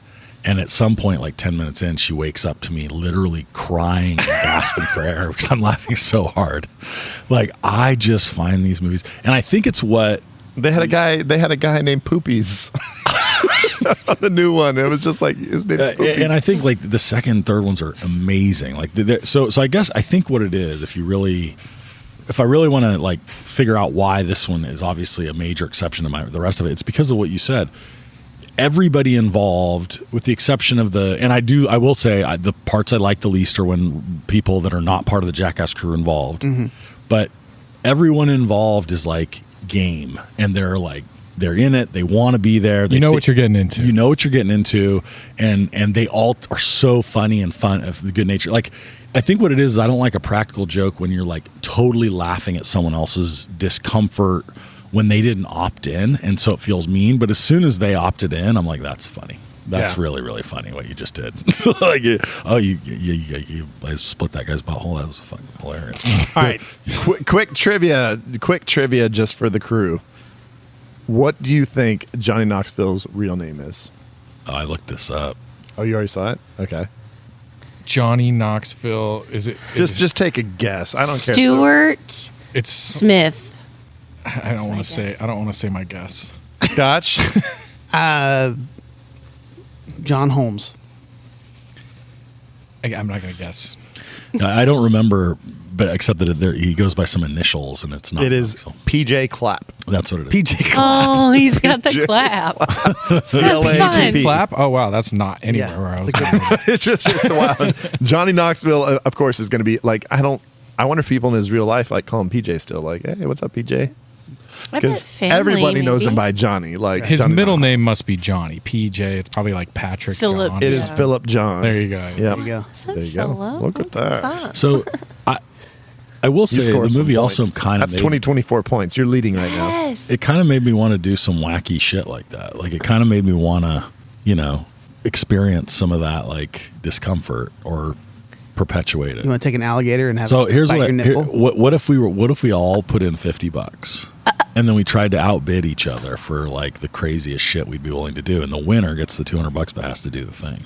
D: And at some point, like 10 minutes in, she wakes up to me literally crying and gasping for air because I'm laughing so hard. Like, I just find these movies, and I think it's what
E: They had a guy named Poopies on the new one. It was just like his name's Poopies.
D: and I think like the second and third ones are amazing. Like so I guess I think what it is, if I really want to like figure out why this one is obviously a major exception to the rest of it, it's because of what you said. Everybody involved, with the exception of I will say the parts I like the least are when people that are not part of the Jackass crew are involved. Mm-hmm. But everyone involved is like game, and they're in it. They want to be there.
B: You know what you're getting into.
D: You know what you're getting into, and they all are so funny and fun of the good nature. Like, I think what it is I don't like a practical joke when you're like totally laughing at someone else's discomfort when they didn't opt in, and so it feels mean. But as soon as they opted in, I'm like, that's funny. That's really, really funny what you just did. Like, you split that guy's butthole. That was fucking hilarious.
E: All right, quick trivia just for the crew. What do you think Johnny Knoxville's real name is?
D: Oh, I looked this up.
E: Oh, you already saw it? Okay.
B: Johnny Knoxville. Is it?
E: Just take a guess. I don't care.
F: Stuart
B: It's
F: Smith.
B: I don't want to say. I don't want to say my guess.
E: Scotch.
C: John Holmes.
B: I'm not going to guess.
D: I don't remember, but except that he goes by some initials, and it's not.
E: It is
D: Knoxville.
E: PJ Clapp.
D: That's what it is.
C: PJ.
F: Oh, he's got the clap.
E: CLAPP.
B: Clap. Oh wow, that's not anywhere
C: Yeah,
B: where I was.
C: it's a good one.
E: It's wild. Johnny Knoxville, of course, is going to be like, I wonder if people in his real life like call him PJ still. Like, hey, what's up, PJ?
F: I bet family,
E: everybody knows him
F: maybe.
E: by Johnny. Like
B: His
E: Johnny
B: middle
E: Knoxville.
B: name must be Johnny. PJ. It's probably like Patrick.
F: Philip.
B: John.
E: It is Philip John.
B: There you go.
E: Yeah.
C: There you go.
F: Is that
E: There you go.
F: Philip?
E: Look at that.
D: So, I will say the
E: scored some
D: movie also
E: points.
D: kind of
E: That's 24 points. You're leading right now.
F: Yes.
D: it kind of made me want to do some wacky shit like that. Like, it kind of made me want to, you know, experience some of that like discomfort or perpetuate it.
C: You want to take an alligator and have
D: So
C: it
D: here's
C: bite
D: what
C: your nipple?
D: what if we all put in $50 and then we tried to outbid each other for like the craziest shit we'd be willing to do, and the winner gets the $200 but has to do the thing.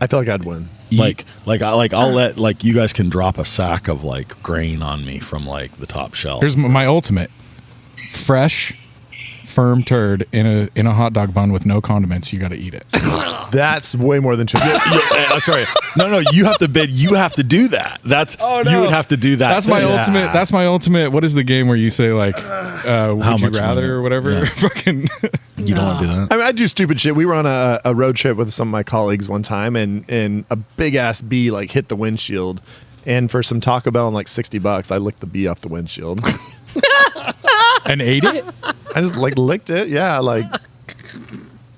E: I feel like I'd win.
D: I'll let like you guys can drop a sack of like grain on me from like the top shelf.
B: Here's my ultimate: fresh firm turd in a hot dog bun with no condiments, you got to eat it.
E: That's way more than 2.
D: Sorry. No, you have to bid. You have to do that. That's you would have to do that.
B: That's my ultimate. That's my ultimate. What is the game where you say like, would you
D: much
B: rather
D: money?
B: or whatever?
D: Yeah.
B: Fucking.
D: You don't want to do that.
E: I mean, I do stupid shit. We were on a road trip with some of my colleagues one time, and a big ass bee like hit the windshield. And for some Taco Bell and like $60, I licked the bee off the windshield.
B: And ate it?
E: I just like licked it, yeah, like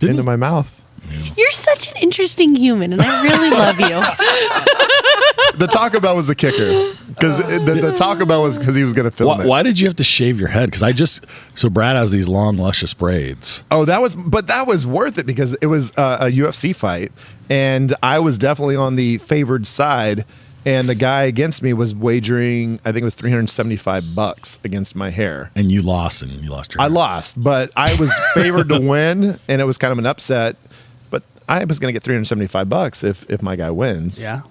E: into my mouth.
F: You're such an interesting human, and I really love you.
E: The Taco Bell was the kicker because the Taco Bell was because he was going to film it.
D: Why did you have to shave your head? Because so Brad has these long, luscious braids.
E: Oh, that was worth it because it was a UFC fight, and I was definitely on the favored side. And the guy against me was wagering, I think it was $375 against my hair.
D: And you lost, your hair.
E: I lost, but I was favored to win, and it was kind of an upset. But I was going to get $375 if my guy wins.
C: Yeah,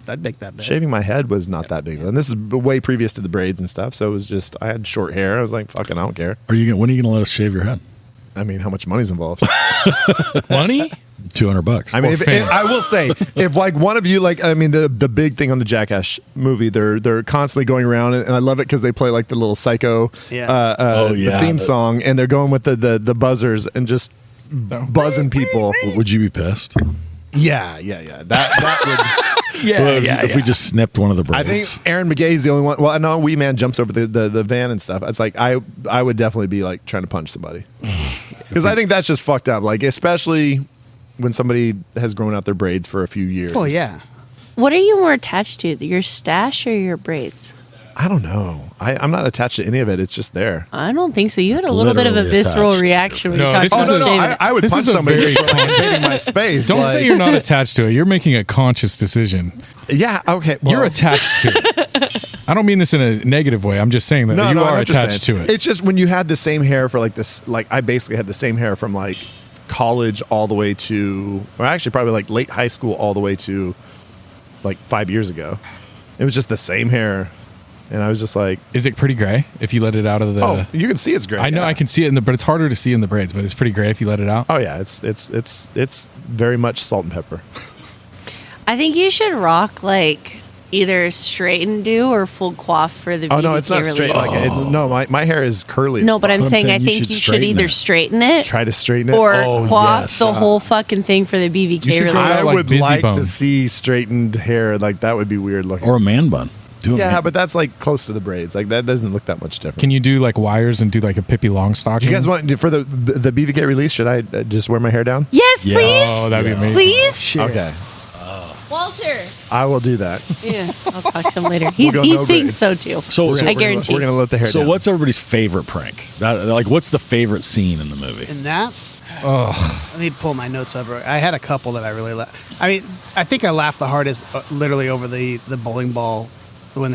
C: I'd make that bet.
E: Shaving my head was not that big. And this is way previous to the braids and stuff. So it was just, I had short hair. I was like, fucking, I don't care.
D: When are you going to let us shave your head?
E: I mean, how much money's involved?
B: Money?
D: $200.
E: I mean, if I will say, if like one of you, like, I mean, the big thing on the Jackass movie, they're constantly going around, and I love it because they play like the little psycho, the theme song, and they're going with the buzzers and just buzzing people.
D: Would you be pissed?
E: Yeah. That would.
D: If we just snipped one of the braids.
E: I think Aaron McGay's the only one. Well, I know Wee Man jumps over the van and stuff. It's like I would definitely be like trying to punch somebody because I think that's just fucked up. Like especially when somebody has grown out their braids for a few years.
C: Oh yeah.
F: What are you more attached to, your stash or your braids?
E: I don't know. I'm not attached to any of it. It's just there.
F: I don't think so. You had
D: It's
F: a little bit of a
D: literally
F: visceral
D: attached.
F: reaction when
B: No,
F: you talked
B: this
F: about
B: is a-
F: shaving.
E: I would
B: This
E: punch
B: is a
E: somebody
B: very
E: just for taking my space.
B: Don't
E: like-
B: say you're not attached to it. You're making a conscious decision.
E: Yeah. Okay. Well,
B: You're attached to it. I don't mean this in a negative way. I'm just saying that you
E: I
B: are
E: know what you're
B: attached
E: saying.
B: to it.
E: It's just when you had the same hair for like this. Like I basically had the same hair from like college all the way to, or actually probably like late high school all the way to like 5 years ago. It was just the same hair. And I was just like,
B: Is it pretty gray if you let it out of the?
E: oh, you can see it's gray.
B: I know
E: yeah.
B: I can see it but it's harder to see in the braids. But it's pretty gray if you let it out.
E: Oh yeah, it's very much salt and pepper.
F: I think you should rock like either straight and do or full coif for the
E: Oh no,
F: BVK
E: it's not straight.
F: release.
E: Like no, my hair is curly.
F: No,
E: as
F: but
E: fuck.
F: I'm
D: I'm
F: saying
D: saying
F: I
D: you
F: think
D: should
F: you should
D: straighten
F: either
D: it.
F: straighten it
E: Try to straighten it.
F: or
D: Oh,
F: coif
D: yes.
F: the whole fucking thing for the BVK
B: You should
F: release.
B: grow out
E: I
B: like
E: would
B: Busy
E: like
B: Bone.
E: to see straightened hair. Like that would be weird looking.
D: Or a man bun. Do a
E: yeah,
D: man-
E: but that's like close to the braids. Like that doesn't look that much different.
B: Can you do like wires and do like a Pippi Longstocking?
E: Do you guys want for the BVK release? Should I just wear my hair down?
F: Yes,
D: Yeah.
F: please.
B: Oh, that'd be amazing.
F: Please.
C: Shit.
E: Okay,
F: Walter.
E: I will do that.
F: Yeah, I'll talk to him later.
E: We'll go
F: he
E: no
F: thinks
E: grades.
F: so too.
D: So
F: I guarantee.
E: We're gonna let the hair
D: So
E: down.
D: what's everybody's favorite prank? What's the favorite scene in the movie?
C: In that, I need to pull my notes up. I had a couple that I really laughed. I mean, I think I laughed the hardest, literally over the bowling ball when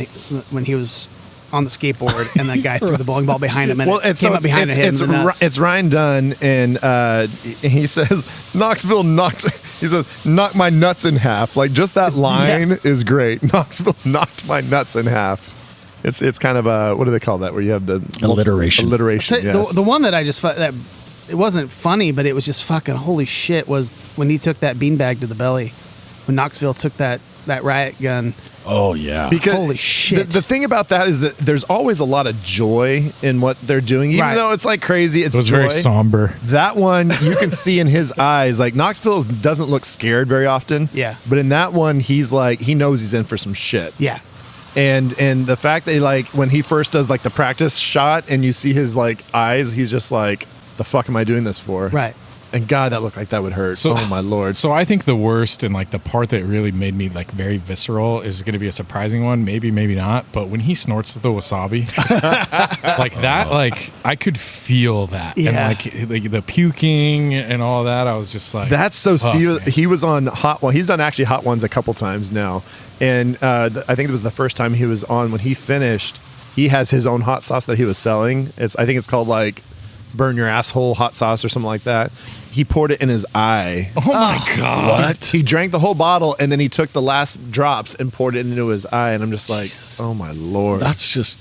C: he was on the skateboard and the guy threw the bowling ball behind him and it came up behind him.
E: it's,
C: and hit him in the nuts.
E: it's Ryan Dunn, and he says Knoxville knocked. He says knock my nuts in half. Like just that line is great. Knoxville knocked my nuts in half. It's kind of a, what do they call that? Where you have the
D: Alliteration.
E: Alliteration.
C: So
E: Yes.
C: the one that I just that it wasn't funny, but it was just fucking holy shit. Was when he took that beanbag to the belly. When Knoxville took that riot gun.
D: Oh yeah.
E: Because
C: Holy shit.
E: The thing about that is that there's always a lot of joy in what they're doing, even
C: Right.
E: though it's like crazy. It's
B: It was
E: joy.
B: very somber.
E: That one you can see in his eyes. Like Knoxville doesn't look scared very often.
C: Yeah.
E: But in that one, he's like he knows he's in for some shit.
C: Yeah.
E: And the fact that like when he first does like the practice shot and you see his like eyes, he's just like, the fuck am I doing this for?
C: Right.
E: And God, that looked like that would hurt. Oh my Lord.
B: So I think the worst and like the part that really made me like very visceral is going to be a surprising one. Maybe not. But when he snorts the wasabi, like that, like I could feel that.
C: Yeah.
B: And like the puking and all that. I was just like,
E: That's so
B: fuck,
E: Steve.
B: man.
E: He was on Hot One. He's done actually Hot Ones a couple times now, and I think it was the first time he was on. When he finished, he has his own hot sauce that he was selling. I think it's called like Burn Your Asshole hot sauce or something like that. He poured it in his eye.
B: Oh my God.
D: What?
E: He drank the whole bottle and then he took the last drops and poured it into his eye. And I'm just like, oh my Lord.
D: That's just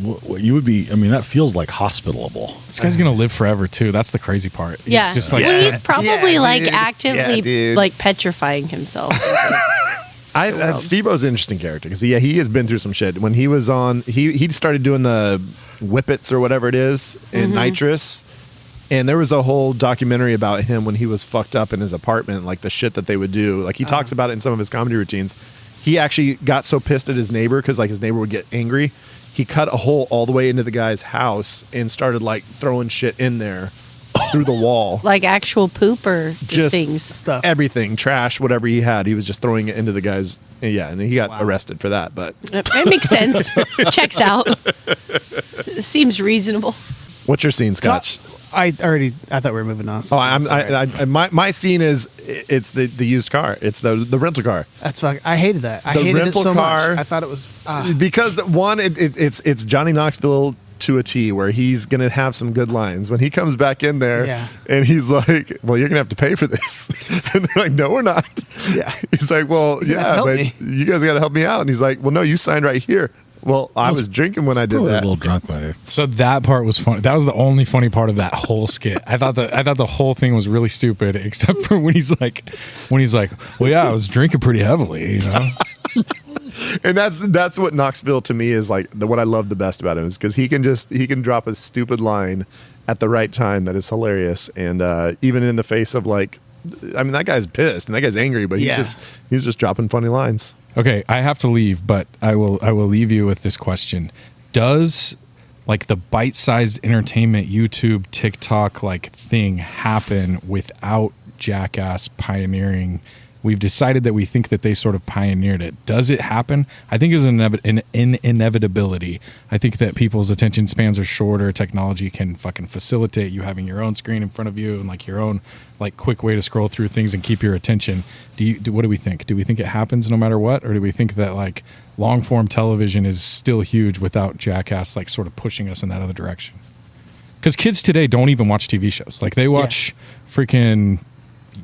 D: You would be. I mean, that feels like hospitable.
B: This guy's gonna live forever too. That's the crazy part. He's
F: Yeah.
B: just like
F: Well, he's probably
E: Yeah,
F: like
E: dude.
F: actively
E: Yeah, dude.
F: like petrifying himself.
E: Steve-O's an interesting character because he has been through some shit. When he was on, he started doing the Whippets or whatever it is in Nitrous, and there was a whole documentary about him when he was fucked up in his apartment, like the shit that they would do. Like he talks about it in some of his comedy routines. He actually got so pissed at his neighbor because like his neighbor would get angry. He cut a hole all the way into the guy's house and started like throwing shit in there through the wall.
F: Like actual poop or just things.
C: Stuff.
E: Everything, trash, whatever he had, he was just throwing it into the guy's. Yeah, and he got arrested for that. But
F: It makes sense. Checks out. Seems reasonable.
E: what's your scene, Scotch?
C: I thought we were moving on.
E: Oh, my scene is it's the used car. It's the rental car.
C: That's fuck. I hated that. I
E: The
C: hated it
E: rental
C: so
E: car-
C: much. I thought it was.
E: Because one, it's Johnny Knoxville to a T, where he's gonna have some good lines when he comes back in there,
C: Yeah.
E: and he's like, "Well, you're gonna have to pay for this," and they're like, "No, we're not."
C: Yeah.
E: He's like, "Well,
C: You're gonna have
E: yeah,
C: to help
E: but
C: me."
E: you guys got to help me out," and he's like, "Well, no, you signed right here." Well, I was drinking when I did
D: Probably a
E: that.
D: little drunk by it.
B: So that part was funny. That was the only funny part of that whole skit. I thought the whole thing was really stupid, except for when he's like, well, yeah, I was drinking pretty heavily, you know.
E: And that's what Knoxville to me is like. What I love the best about him is because he can drop a stupid line at the right time that is hilarious, and even in the face of like, I mean, that guy's pissed and that guy's angry, but he's just dropping funny lines.
B: Okay, I have to leave, but I will leave you with this question. Does like the bite-sized entertainment YouTube, TikTok like thing happen without Jackass pioneering? We've decided that we think that they sort of pioneered it. Does it happen? I think it's an inevitability. I think that people's attention spans are shorter. Technology can fucking facilitate you having your own screen in front of you and like your own like quick way to scroll through things and keep your attention. What do we think? Do we think it happens no matter what? Or do we think that like long form television is still huge without Jackass like sort of pushing us in that other direction? Because kids today don't even watch TV shows. Like they watch freaking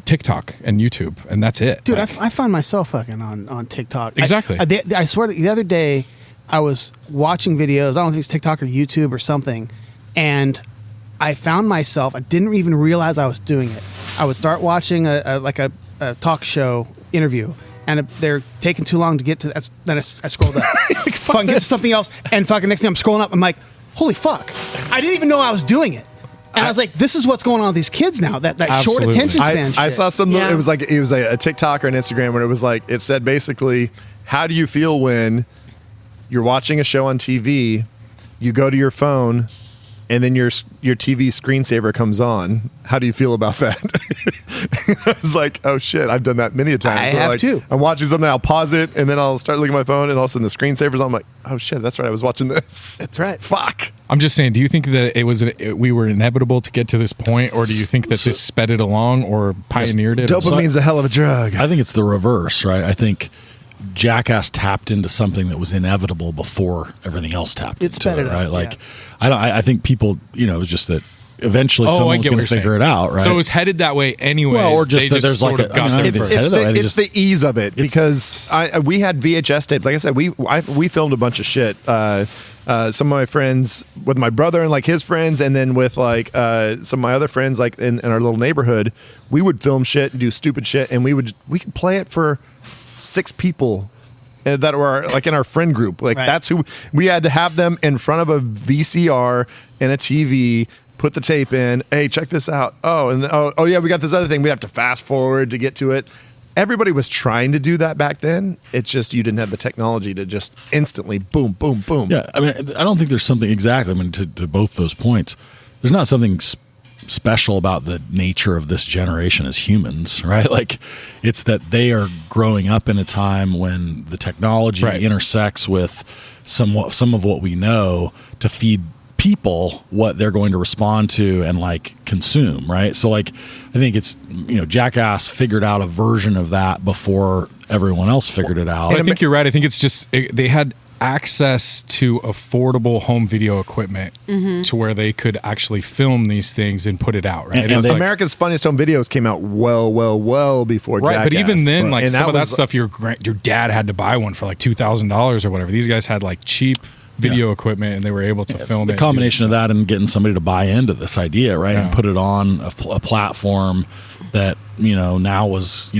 B: TikTok and YouTube, and that's it.
C: Dude,
B: like,
C: I find myself fucking on TikTok.
B: Exactly.
C: I swear, the other day, I was watching videos. I don't think it's TikTok or YouTube or something, and I found myself. I didn't even realize I was doing it. I would start watching a talk show interview, and they're taking too long to get to. Then I scrolled up, fucking get to something else, and fucking next thing I'm scrolling up. I'm like, holy fuck! I didn't even know I was doing it. And I was like, this is what's going on with these kids now. That short
B: Absolutely.
C: attention span.
E: I
C: shit.
E: saw some.
F: Yeah.
E: It was a TikTok or an Instagram where it was like it said basically, how do you feel when you're watching a show on TV, you go to your phone, and then your TV screensaver comes on? How do you feel about that? I was like, oh shit, I've done that many a times.
C: I
E: Where,
C: have
E: like,
C: too.
E: I'm watching something, I'll pause it, and then I'll start looking at my phone, and all of a sudden the screensaver's on. I'm like, oh shit, that's right, I was watching this.
C: That's right.
E: Fuck.
B: I'm just saying, do you think that we were inevitable to get to this point, or do you think that this sped it along or pioneered it?
E: Dopamine's a hell of a drug.
D: I think it's the reverse, right? I think Jackass tapped into something that was inevitable before everything else tapped
C: It sped
D: into
C: it
D: it, right?
C: up,
D: Like,
C: yeah.
D: I think people, it's just that eventually
B: I
D: someone's
B: get
D: going
B: what
D: to
B: you're
D: figure
B: saying.
D: it out, right?
B: So it was headed that way anyway.
D: Well, or just that there's like
B: sort of got there
D: everything's
B: first.
D: headed that way. They
E: It's
D: just-
E: the ease of it because we had VHS tapes. Like I said, we filmed a bunch of shit. Some of my friends with my brother and like his friends, and then with like some of my other friends, like in our little neighborhood, we would film shit and do stupid shit, and we could play it for 6 people that were like in our friend group. Like
C: Right.
E: that's who we had to have them in front of a VCR and a TV. Put the tape in. Hey, check this out. Oh, and oh yeah, we got this other thing. We have to fast forward to get to it. Everybody was trying to do that back then. It's just you didn't have the technology to just instantly boom, boom, boom.
D: Yeah, I mean, I don't think there's something exactly. I mean, to both those points, there's not something special about the nature of this generation as humans, right? Like, it's that they are growing up in a time when the technology intersects with some of what we know to feed people what they're going to respond to and like consume, right? So like I think it's Jackass figured out a version of that before everyone else figured it out.
B: I think you're right. I think it's just they had access to affordable home video equipment to where they could actually film these things and put it out, right?
D: And
B: It was like-
E: America's Funniest Home Videos came out well before
B: right,
E: Jackass.
B: but even then, like
E: And
B: some of that
E: was-
B: stuff, your dad had to buy one for like $2,000 or whatever. These guys had like cheap video equipment, and they were able to film
D: The
B: it.
D: combination of that and getting somebody to buy into this idea, right, and put it on a platform that now was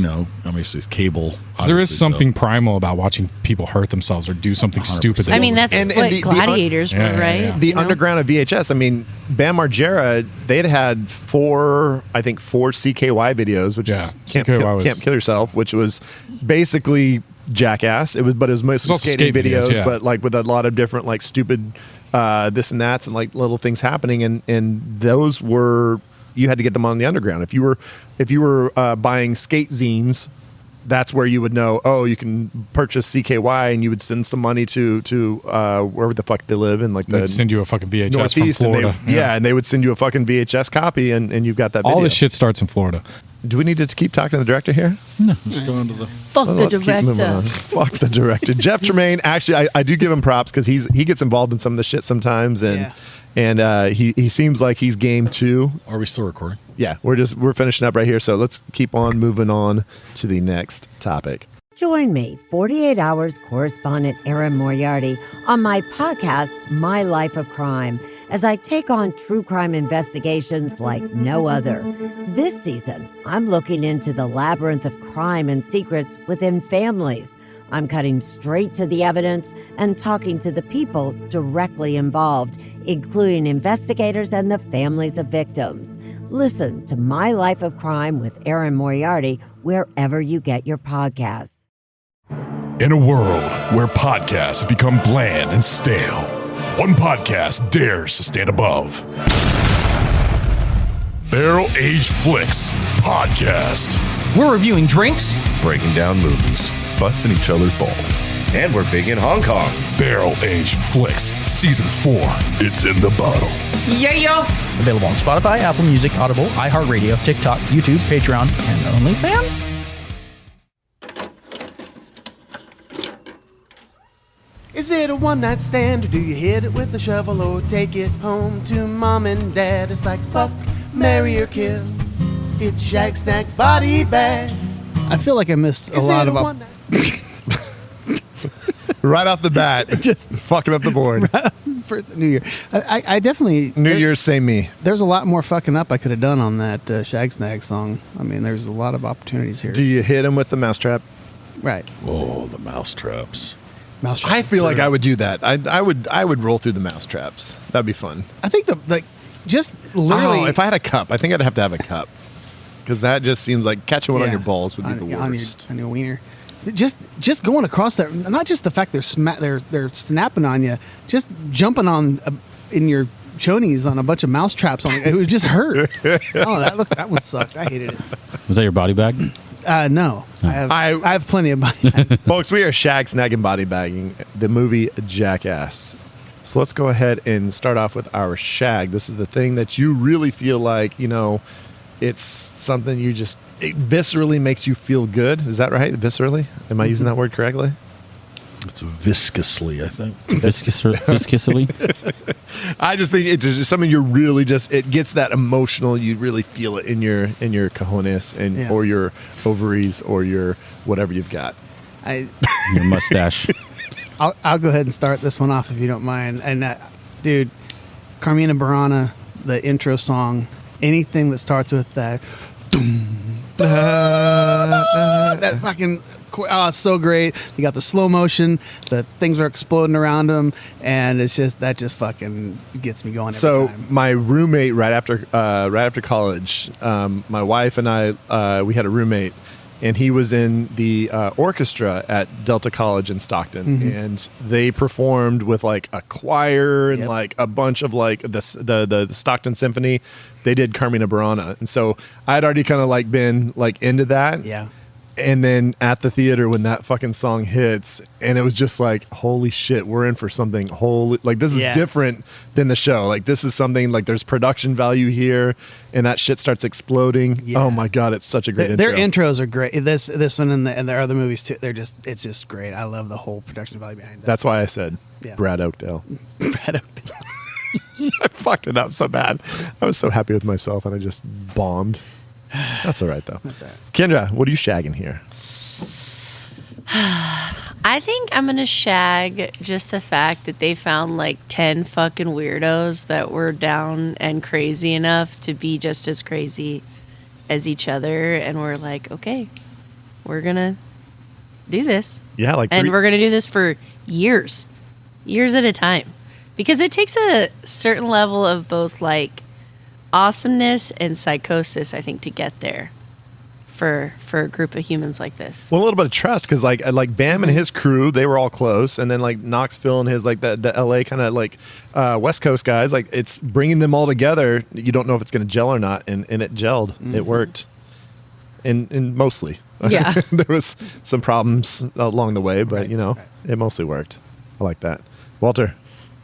D: obviously it's cable.
B: There is something primal about watching people hurt themselves or do something
D: 100%.
B: stupid.
F: I mean, that's
E: And
F: what
E: the
F: gladiators were, right?
B: yeah.
E: The underground of VHS. I mean, Bam Margera, they'd had four CKY videos, which is Can't Kill Yourself, which was basically Jackass. It was mostly skating videos, but like with a lot of different like stupid this and that's and like little things happening, and those were, you had to get them on the underground. If you were buying skate zines, that's where you would know, you can purchase CKY, and you would send some money to wherever the fuck they live in, like
B: they'd send you a fucking VHS
E: Northeast,
B: from Florida.
E: and they would send you a fucking VHS copy, and you've got that video.
B: All this shit starts in Florida.
E: Do we need to keep talking to the director here?
D: No, just go into the.
F: Fuck the
E: Let's keep moving
F: director.
E: on. Fuck the director. Jeff Tremaine, actually, I do give him props because he gets involved in some of the shit sometimes, and he seems like he's game too.
D: Are we still recording?
E: Yeah, we're finishing up right here, so let's keep on moving on to the next topic.
I: Join me, 48 Hours correspondent Erin Moriarty, on my podcast, My Life of Crime, as I take on true crime investigations like no other. This season, I'm looking into the labyrinth of crime and secrets within families. I'm cutting straight to the evidence and talking to the people directly involved, including investigators and the families of victims. Listen to My Life of Crime with Erin Moriarty wherever you get your podcasts.
J: In a world where podcasts have become bland and stale, one podcast dares to stand above. Barrel Age Flicks Podcast.
K: We're reviewing drinks,
L: breaking down movies, busting each other's balls. And we're big in Hong Kong.
J: Barrel Age Flicks Season 4. It's in the bottle.
K: Yeah. Available on Spotify, Apple Music, Audible, iHeartRadio, TikTok, YouTube, Patreon, and OnlyFans.
M: Is it a one-night stand, or do you hit it with a shovel, or take it home to mom and dad? It's like fuck, marry, or kill. It's Shag Snack Body Bag.
C: I feel like I missed a lot of
E: Right off the bat, just fucking up the board.
C: First New Year. I definitely
E: New Year's, same me.
C: There's a lot more fucking up I could have done on that Shag Snag song. I mean, there's a lot of opportunities here.
E: Do you hit him with the mousetrap?
C: Right.
D: Oh, the mousetraps.
E: I feel like I would do that. I would roll through the mousetraps. That'd be fun.
C: I think just literally.
E: If I had a cup, I think I'd have to have a cup, because that just seems like catching one on your balls would be the worst.
C: On your wiener. Just going across there. Not just the fact they're snapping on you. Just jumping on in your chonies on a bunch of mouse traps. It would just hurt. That would suck. I hated it.
N: Was that your body bag?
C: No, I have plenty of body bag.
E: Folks, we are Shag Snagging Body Bagging the movie Jackass. So let's go ahead and start off with our shag. This is the thing that you really feel like, it's something it viscerally makes you feel good. Is that right? Viscerally? Am I using that word correctly?
D: It's viscously, I think.
N: Viscously?
E: I just think it's just something you're really it gets that emotional. You really feel it in your cojones and or your ovaries or your whatever you've got.
N: Your mustache.
C: I'll go ahead and start this one off if you don't mind. And dude, Carmina Burana, the intro song, anything that starts with that, that fucking. Oh, it's so great. You got the slow motion, the things are exploding around them, and that just fucking gets me going every time.
E: My roommate right after college, my wife and I, we had a roommate, and he was in the orchestra at Delta College in Stockton, and they performed with like a choir and like a bunch of like the Stockton Symphony. They did Carmina Burana, and so I'd already kind of like been like into that.
C: Yeah.
E: And then at the theater when that fucking song hits, and it was just like, holy shit, we're in for something this is different than the show. Like this is something like there's production value here, and that shit starts exploding. Yeah. Oh my god, it's such a great intro.
C: Their intros are great. This one and their other movies too. It's just great. I love the whole production value behind it.
E: That's why I said Brad Oakdale.
C: Brad Oakdale.
E: I fucked it up so bad. I was so happy with myself, and I just bombed. That's all right, though.
C: That's all right.
E: Kendra, what are you shagging here?
F: I think I'm going to shag just the fact that they found like 10 fucking weirdos that were down and crazy enough to be just as crazy as each other. And we're like, okay, we're going to do this.
E: Yeah, like
F: and we're going to do this for years at a time. Because it takes a certain level of both like awesomeness and psychosis, I think, to get there. For a group of humans like this.
E: Well, a little bit of trust because like Bam and his crew, they were all close, and then like Knoxville and his like the LA kind of like West Coast guys, like it's bringing them all together. You don't know if it's going to gel or not, and it gelled. Mm-hmm. It worked, and mostly.
F: Yeah,
E: there was some problems along the way, but it mostly worked. I like that, Walter.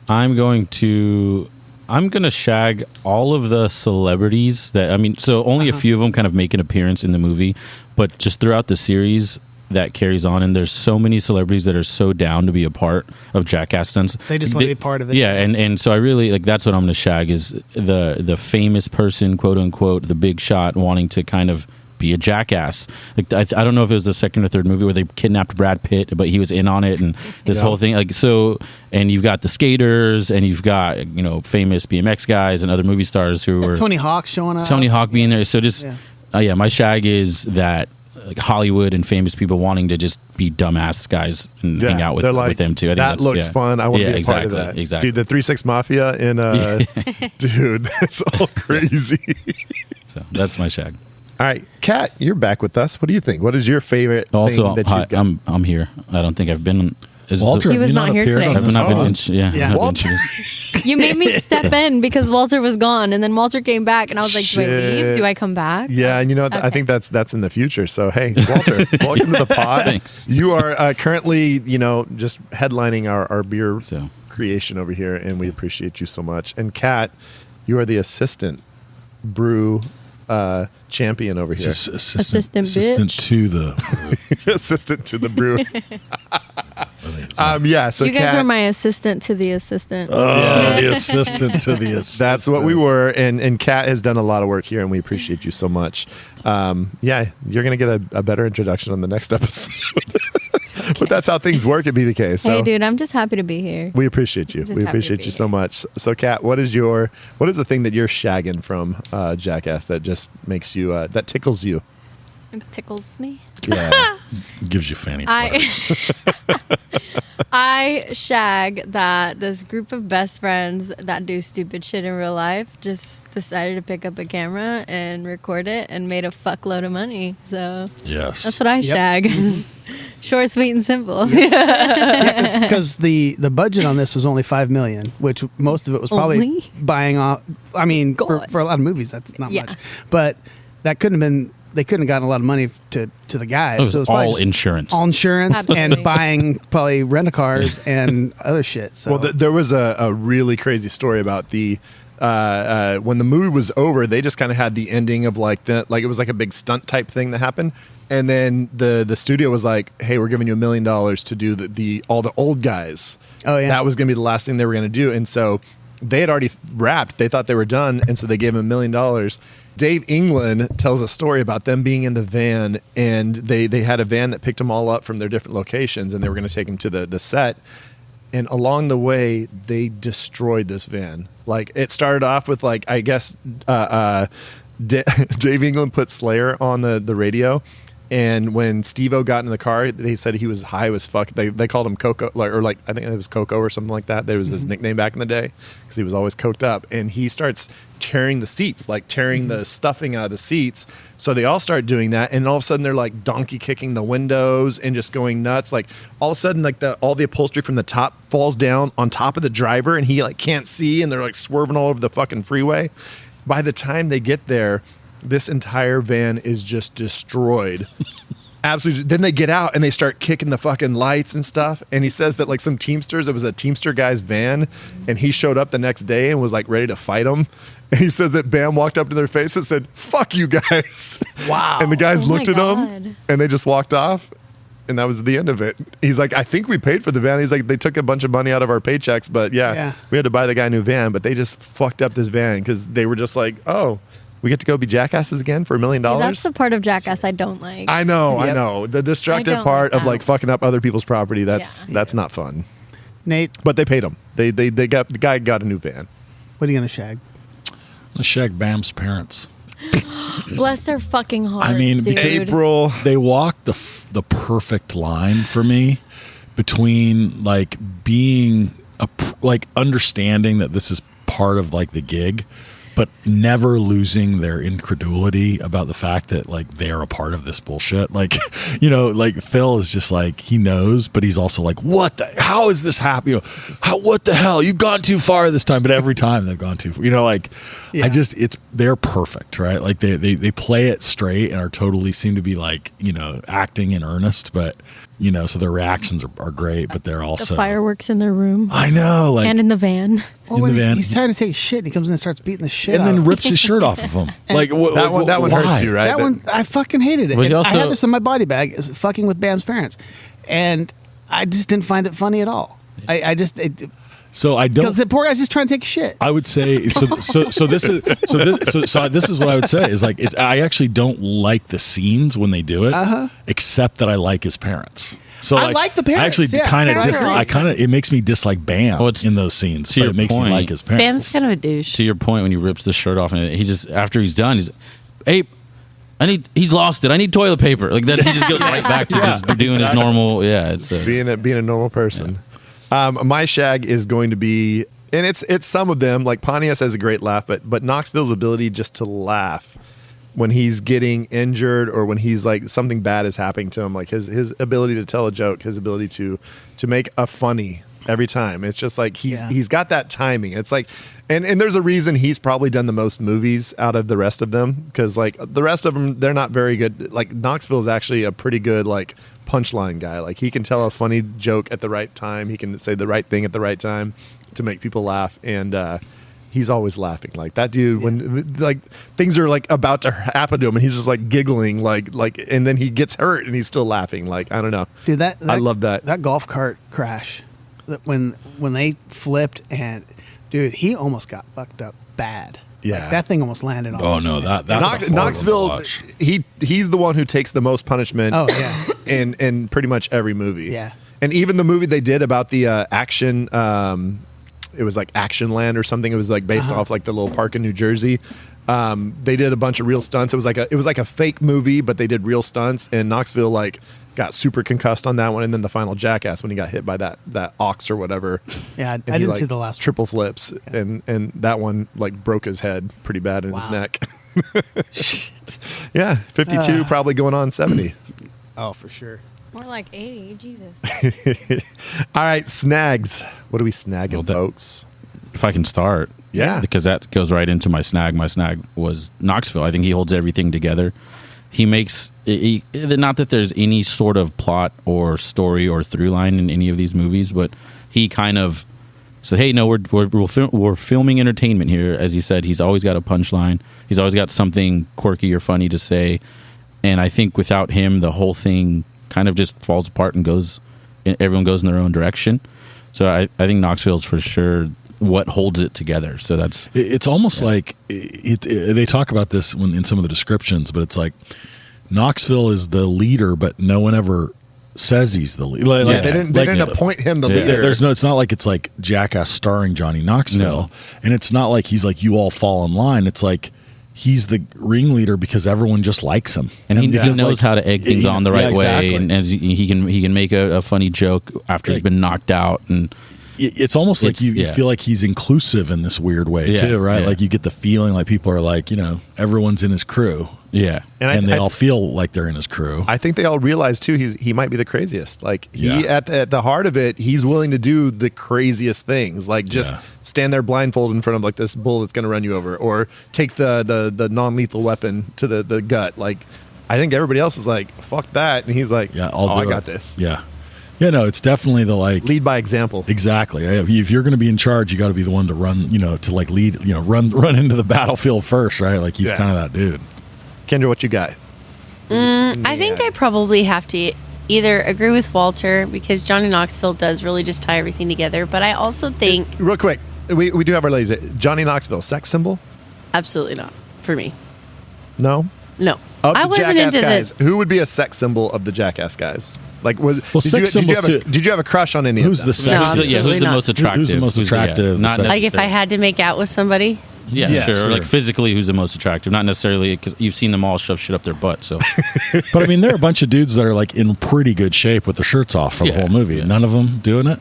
N: I'm going to shag all of the celebrities so only a few of them kind of make an appearance in the movie, but just throughout the series that carries on, and there's so many celebrities that are so down to be a part of Jackass stunts.
C: They just want to be part of it.
N: Yeah, and so I really that's what I'm going to shag is the famous person, quote unquote, the big shot wanting to kind of be a jackass. Like I don't know if it was the second or third movie where they kidnapped Brad Pitt, but he was in on it, and this whole thing. Like so, and you've got the skaters, and you've got famous BMX guys and other movie stars who were
C: Tony Hawk showing up.
N: Tony Hawk being there. So just my shag is that like Hollywood and famous people wanting to just be dumbass guys and hang out with them too. I think
E: that looks fun. I want to be a part of that.
N: Exactly.
E: Dude, the 3-6 Mafia in dude, that's all crazy.
N: So that's my shag.
E: All right, Kat, you're back with us. What do you think? What is your favorite thing that you've got?
N: I'm here. I don't think I've been.
G: Walter, he was not here today.
N: I've not been.
E: Walter.
G: You made me step in because Walter was gone, and then Walter came back, and I was like, "Do I leave? Do I come back?"
E: Yeah, and I think that's in the future. So hey, Walter, welcome to the pod.
N: Thanks.
E: You are currently, just headlining our beer creation over here, and we appreciate you so much. And Kat, you are the assistant brew champion over here.
G: Assistant
D: to the
E: assistant to the brew. So
G: you guys were my assistant to the assistant.
D: The assistant to the assistant.
E: That's what we were, and Kat has done a lot of work here, and we appreciate you so much. You're gonna get a better introduction on the next episode. But that's how things work at BVK. So
G: hey, dude, I'm just happy to be here.
E: We appreciate you. We appreciate you so much. So, Kat, what is the thing that you're shagging from Jackass that just makes you that tickles you?
G: It tickles me.
D: Yeah, gives you fanny flutters.
G: I shag that this group of best friends that do stupid shit in real life just decided to pick up a camera and record it and made a fuckload of money. So
D: yes,
G: that's what I shag. Short, sweet, and simple.
C: Because the budget on this was only $5 million, which most of it was probably buying off. I mean, for a lot of movies, that's not much. But that couldn't have been. They couldn't have gotten a lot of money to the guys.
N: It was all insurance.
C: All insurance and buying probably rent-a-cars and other shit. So.
E: Well, there was a really crazy story about the when the movie was over, they just kind of had the ending of like it was like a big stunt type thing that happened. And then the studio was like, hey, we're giving you $1 million to do the all the old guys.
C: Oh, yeah.
E: That was going to be the last thing they were going to do. And so they had already wrapped. They thought they were done. And so they gave him $1 million. Dave England tells a story about them being in the van, and they had a van that picked them all up from their different locations, and they were going to take them to the set. And along the way, they destroyed this van. Like, it started off with, like, I guess Dave England put Slayer on the radio. And when Steve-O got in the car, they said he was high as fuck. They called him Coco, or I think it was Coco or something like that. There was his nickname back in the day because he was always coked up. And he starts tearing the seats, like tearing the stuffing out of the seats. So they all start doing that. And all of a sudden they're like donkey kicking the windows and just going nuts. Like all of a sudden, like all the upholstery from the top falls down on top of the driver, and he like can't see, and they're like swerving all over the fucking freeway. By the time they get there, this entire van is just destroyed. Absolutely. Then they get out and they start kicking the fucking lights and stuff. And he says that like some Teamsters, it was a Teamster guy's van, and he showed up the next day and was like ready to fight him. And he says that Bam walked up to their face and said, "Fuck you guys."
C: Wow.
E: And the guys looked at him and they just walked off. And that was the end of it. He's like, I think we paid for the van. He's like, they took a bunch of money out of our paychecks, but yeah. We had to buy the guy a new van, but they just fucked up this van because they were just like, oh, We get to go be jackasses again for $1 million.
G: That's the part of Jackass I don't like.
E: I know. The destructive
G: don't
E: part
G: like
E: of
G: that.
E: like fucking up other people's property. That's not fun.
C: Nate,
E: But they paid him. They got the guy got a new van.
C: what are you gonna shag?
D: I'm gonna shag Bam's parents.
G: Bless their fucking hearts,
D: I mean,
G: dude.
E: April.
D: They walked the perfect line for me between like being like understanding that this is part of like the gig, but never losing their incredulity about the fact that like they're a part of this bullshit. Like, you know, like Phil is just like, he knows, but he's also like, how is this happening? You know, what the hell? You've gone too far this time, but every time they've gone too far, you know, like they're perfect, right? Like they play it straight and are totally seem to be like, you know, acting in earnest, but you know, so their reactions are great, but they're also
G: The fireworks in their room.
D: I know, like,
G: and in the van.
C: Well, when he's tired to take a shit, and he comes in and starts beating the shit
D: and
C: out
D: then
C: of him.
D: rips his shirt off of him. Like
E: that one
D: why?
E: hurts you, right?
C: That one, I fucking hated it.
N: Well,
C: And
N: also-
C: I had this in my body bag, is fucking with Bam's parents, and I just didn't find it funny at all.
D: So I don't.
C: Because the poor guy's just trying to take shit.
D: I would say so. This is what I would say is like I actually don't like the scenes when they do it, except that I like his parents. So
C: I like the parents,
D: I actually
C: yeah.
D: kind of
C: Parents are awesome.
D: it makes me dislike Bam in those scenes,
N: to
D: but
N: your
D: it makes me
N: point,
D: like his parents.
F: Bam's kind of a douche.
N: To your point, when he rips the shirt off, and he just after he's done, he's he's lost it. I need toilet paper. Like that, he just goes right back to just doing his normal. Yeah, it's
E: being a normal person. My shag is going to be, and it's some of them. Like Pontius has a great laugh, but Knoxville's ability just to laugh when he's getting injured or when he's like something bad is happening to him, like his ability to tell a joke, his ability to make a funny every time. It's just like he's got that timing. It's like, and there's a reason he's probably done the most movies out of the rest of them, because like the rest of them, they're not very good. Like Knoxville's actually a pretty good like punchline guy. Like he can tell a funny joke at the right time. He can say the right thing at the right time to make people laugh, and he's always laughing. Like that dude, when like things are like about to happen to him, and he's just like giggling, like, and then he gets hurt, and he's still laughing. Like I don't know,
C: Dude, I
E: love that.
C: That golf cart crash, when they flipped, and dude, he almost got fucked up bad.
E: Yeah,
C: like, that thing almost landed on.
D: Oh
C: him.
D: no, that's
E: Knoxville. He's the one who takes the most punishment.
C: Oh yeah,
E: in pretty much every movie.
C: Yeah,
E: and even the movie they did about the action. It was like Action Land or something. It was like based off like the little park in New Jersey. They did a bunch of real stunts. It was like a fake movie, but they did real stunts. And Knoxville like got super concussed on that one. And then the final Jackass when he got hit by that ox or whatever.
C: Yeah, I
E: And he,
C: didn't
E: like,
C: see the last
E: triple flips, and that one like broke his head pretty bad in his neck. Yeah, 52, probably going on 70.
C: Oh, for sure.
G: More like 80. Jesus.
E: All right, snags. What are we snagging, folks?
N: If I can start,
E: Yeah.
N: because that goes right into my snag. My snag was Knoxville. I think he holds everything together. He makes not that there's any sort of plot or story or through line in any of these movies, but he kind of said, "Hey, no, we're filming entertainment here." As he said, he's always got a punchline. He's always got something quirky or funny to say, and I think without him, the whole thing kind of just falls apart and everyone goes in their own direction. So I think Knoxville's for sure what holds it together. So
D: it's almost like they talk about this in some of the descriptions, but it's like Knoxville is the leader, but no one ever says he's the leader. Like,
E: they didn't appoint him the leader.
D: It's not like it's like Jackass starring Johnny Knoxville, and it's not like he's like you all fall in line. It's like he's the ringleader because everyone just likes him,
N: and he knows how to egg things on the right way, and he can make a funny joke after he's been knocked out, and
D: it's almost like you feel like he's inclusive in this weird way too, right? Like you get the feeling like people are like, everyone's in his crew, and they all feel like they're in his crew.
E: I think they all realize too he might be the craziest. Like at the heart of it, he's willing to do the craziest things, like just stand there blindfolded in front of like this bull that's going to run you over, or take the non-lethal weapon to the gut. Like I think everybody else is like, fuck that, and he's like, I got this.
D: Yeah, no, it's definitely the like
E: lead by example.
D: Exactly. If you're going to be in charge, you got to be the one to run, to like lead, run into the battlefield first, right? Like he's kind of that dude.
E: Kendra, what you got?
F: I think I probably have to either agree with Walter because Johnny Knoxville does really just tie everything together, but I also think
E: real quick, we do have our ladies. Johnny Knoxville, sex symbol?
F: Absolutely not for me.
E: No.
F: No.
E: Of the
F: I wasn't
E: Jackass
F: into
E: guys,
F: the.
E: who would be a sex symbol of the Jackass guys? Like,
D: sex symbols too.
E: did you have a crush on any
D: Who's
E: of them?
D: the sexiest?
F: No,
N: Who's the most attractive?
D: Who's the most attractive?
N: Not
F: Like if I had to make out with somebody.
N: Yeah,
E: Yeah,
N: sure.
E: sure.
N: Like physically, who's the most attractive? Not necessarily because you've seen them all shove shit up their butt. So,
D: But I mean, there are a bunch of dudes that are like in pretty good shape with their shirts off for the whole movie.
N: yeah.
D: None of them doing it.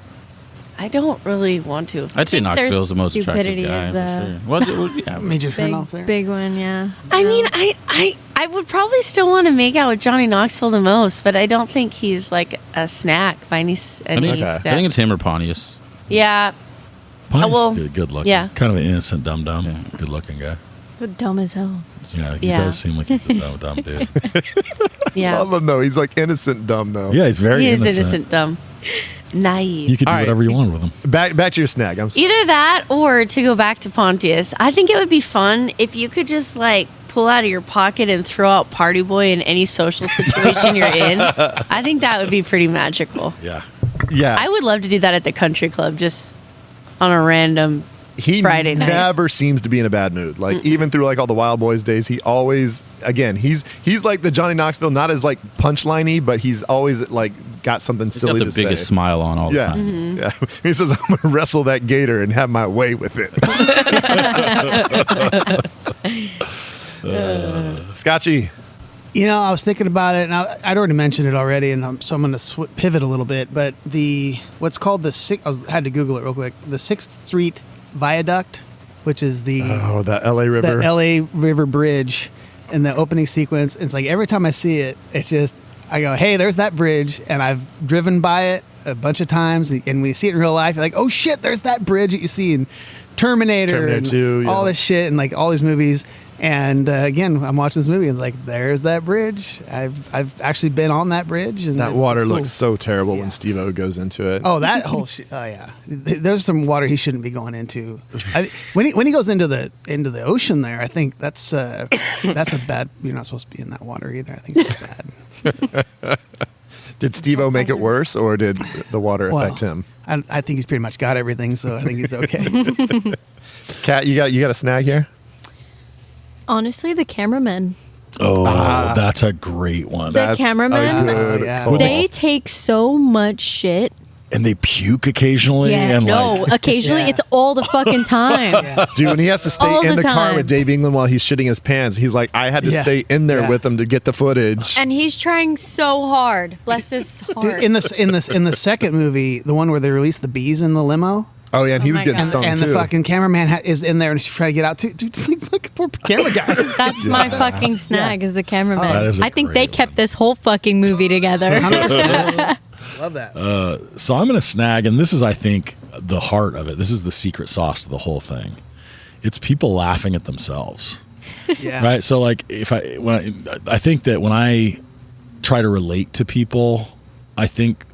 F: I don't really want to.
N: I'd say Knoxville's the most attractive
G: stupidity
N: guy.
G: is
N: For sure. Well, yeah,
C: Major turn off there.
G: Big one, yeah.
F: I mean, I would probably still want to make out with Johnny Knoxville the most, but I don't think he's like a snack by any
N: I think,
F: step.
N: I think it's him or Pontius.
F: Yeah.
D: Pontius
F: well,
D: is good looking.
F: yeah.
D: Kind of an innocent, dumb, good looking guy.
G: But dumb as hell.
D: Yeah, he
F: Yeah.
D: does seem like he's a dumb dude.
F: Yeah.
E: Love him though. He's like innocent dumb though.
D: Yeah, he's very
F: He is
D: innocent.
F: innocent, dumb, naive.
D: You can do
E: All right.
D: whatever you want with him.
E: Back to your snag. I'm sorry.
F: Either that or to go back to Pontius. I think it would be fun if you could just like pull out of your pocket and throw out Party Boy in any social situation you're in. I think that would be pretty magical.
D: Yeah.
E: Yeah.
F: I would love to do that at the country club just on a random
E: He
F: Friday night.
E: never seems to be in a bad mood. Like even through like all the Wild Boys days, he always he's like the Johnny Knoxville, not as like punchliney, but he's always like got something
N: He's
E: silly
N: got the
E: to
N: biggest
E: say.
N: smile on all the time.
F: Mm-hmm.
E: Yeah. He says, "I'm gonna wrestle that gator and have my way with it." Scotchy.
C: You know, I was thinking about it, and I'd already mentioned it already, and so I'm going to pivot a little bit. But what's called I had to Google it real quick. The 6th Street Viaduct, which is the
E: LA River,
C: the LA River Bridge, in the opening sequence. It's like every time I see it, it's just I go, "Hey, there's that bridge," and I've driven by it a bunch of times, and when you see it in real life, you're like, "Oh shit, there's that bridge that you see in Terminator and
E: 2,
C: all
E: yeah.
C: this shit, and like all these movies." And again, I'm watching this movie and like, there's that bridge. I've actually been on that bridge, and
E: That water
C: it's cool.
E: looks so terrible when Steve-O goes into it.
C: Oh, that whole shit. Oh yeah, there's some water he shouldn't be going into. When he goes into the ocean there, I think that's a bad. You're not supposed to be in that water either. I think it's bad.
E: Did Steve-O make it worse, or did the water affect him?
C: I think he's pretty much got everything, so I think he's okay.
E: Kat, you got a snag here?
G: Honestly, the cameramen.
D: Oh, that's a great one.
G: The cameramen, they take so much shit.
D: And they puke occasionally.
G: Yeah,
D: and
G: no,
D: like,
G: occasionally it's all the fucking time.
E: Dude, when he has to stay
G: All
E: in
G: the
E: the car
G: time.
E: with Dave England while he's shitting his pants, he's like, I had to
C: Yeah.
E: stay in there
C: Yeah.
E: with him to get the footage.
G: And he's trying so hard. Bless his heart.
C: Dude, in the second movie, the one where they released the bees in the limo.
E: Oh yeah, and he was
G: my
E: getting
G: God.
E: stung
C: And
E: too.
C: the fucking cameraman is in there and he's trying to get out too. Dude, it's like fucking poor camera guy.
G: That's my fucking snag is the cameraman.
D: that is a
G: I think they
D: great
G: kept this whole fucking movie together.
C: 100%. Love that.
D: So I'm going to snag, and this is, I think, the heart of it. This is the secret sauce to the whole thing. It's people laughing at themselves.
C: Yeah.
D: Right. So like I think that when I try to relate to people, I think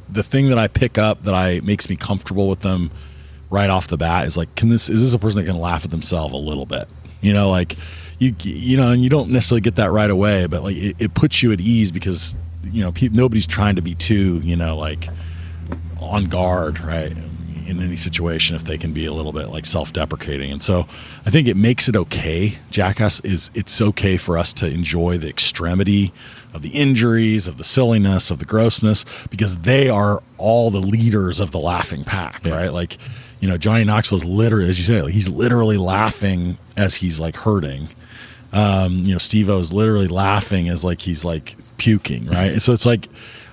D: the thing that I pick up that makes me comfortable with them right off the bat is like, is this a person that can laugh at themselves a little bit? You know, like you know, and you don't necessarily get that right away, but like it puts you at ease because, you know, nobody's trying to be too, you know, like on guard, right? In any situation, if they can be a little bit like self-deprecating. And so I think it makes it okay. Jackass it's okay for us to enjoy the extremity of the injuries, of the silliness, of the grossness, because they are all the leaders of the laughing pack, right? Like, you know, Johnny Knoxville's literally, as you say, he's literally laughing as he's like hurting. You know, Steve-O's literally laughing as like he's like puking, right? And so it's like,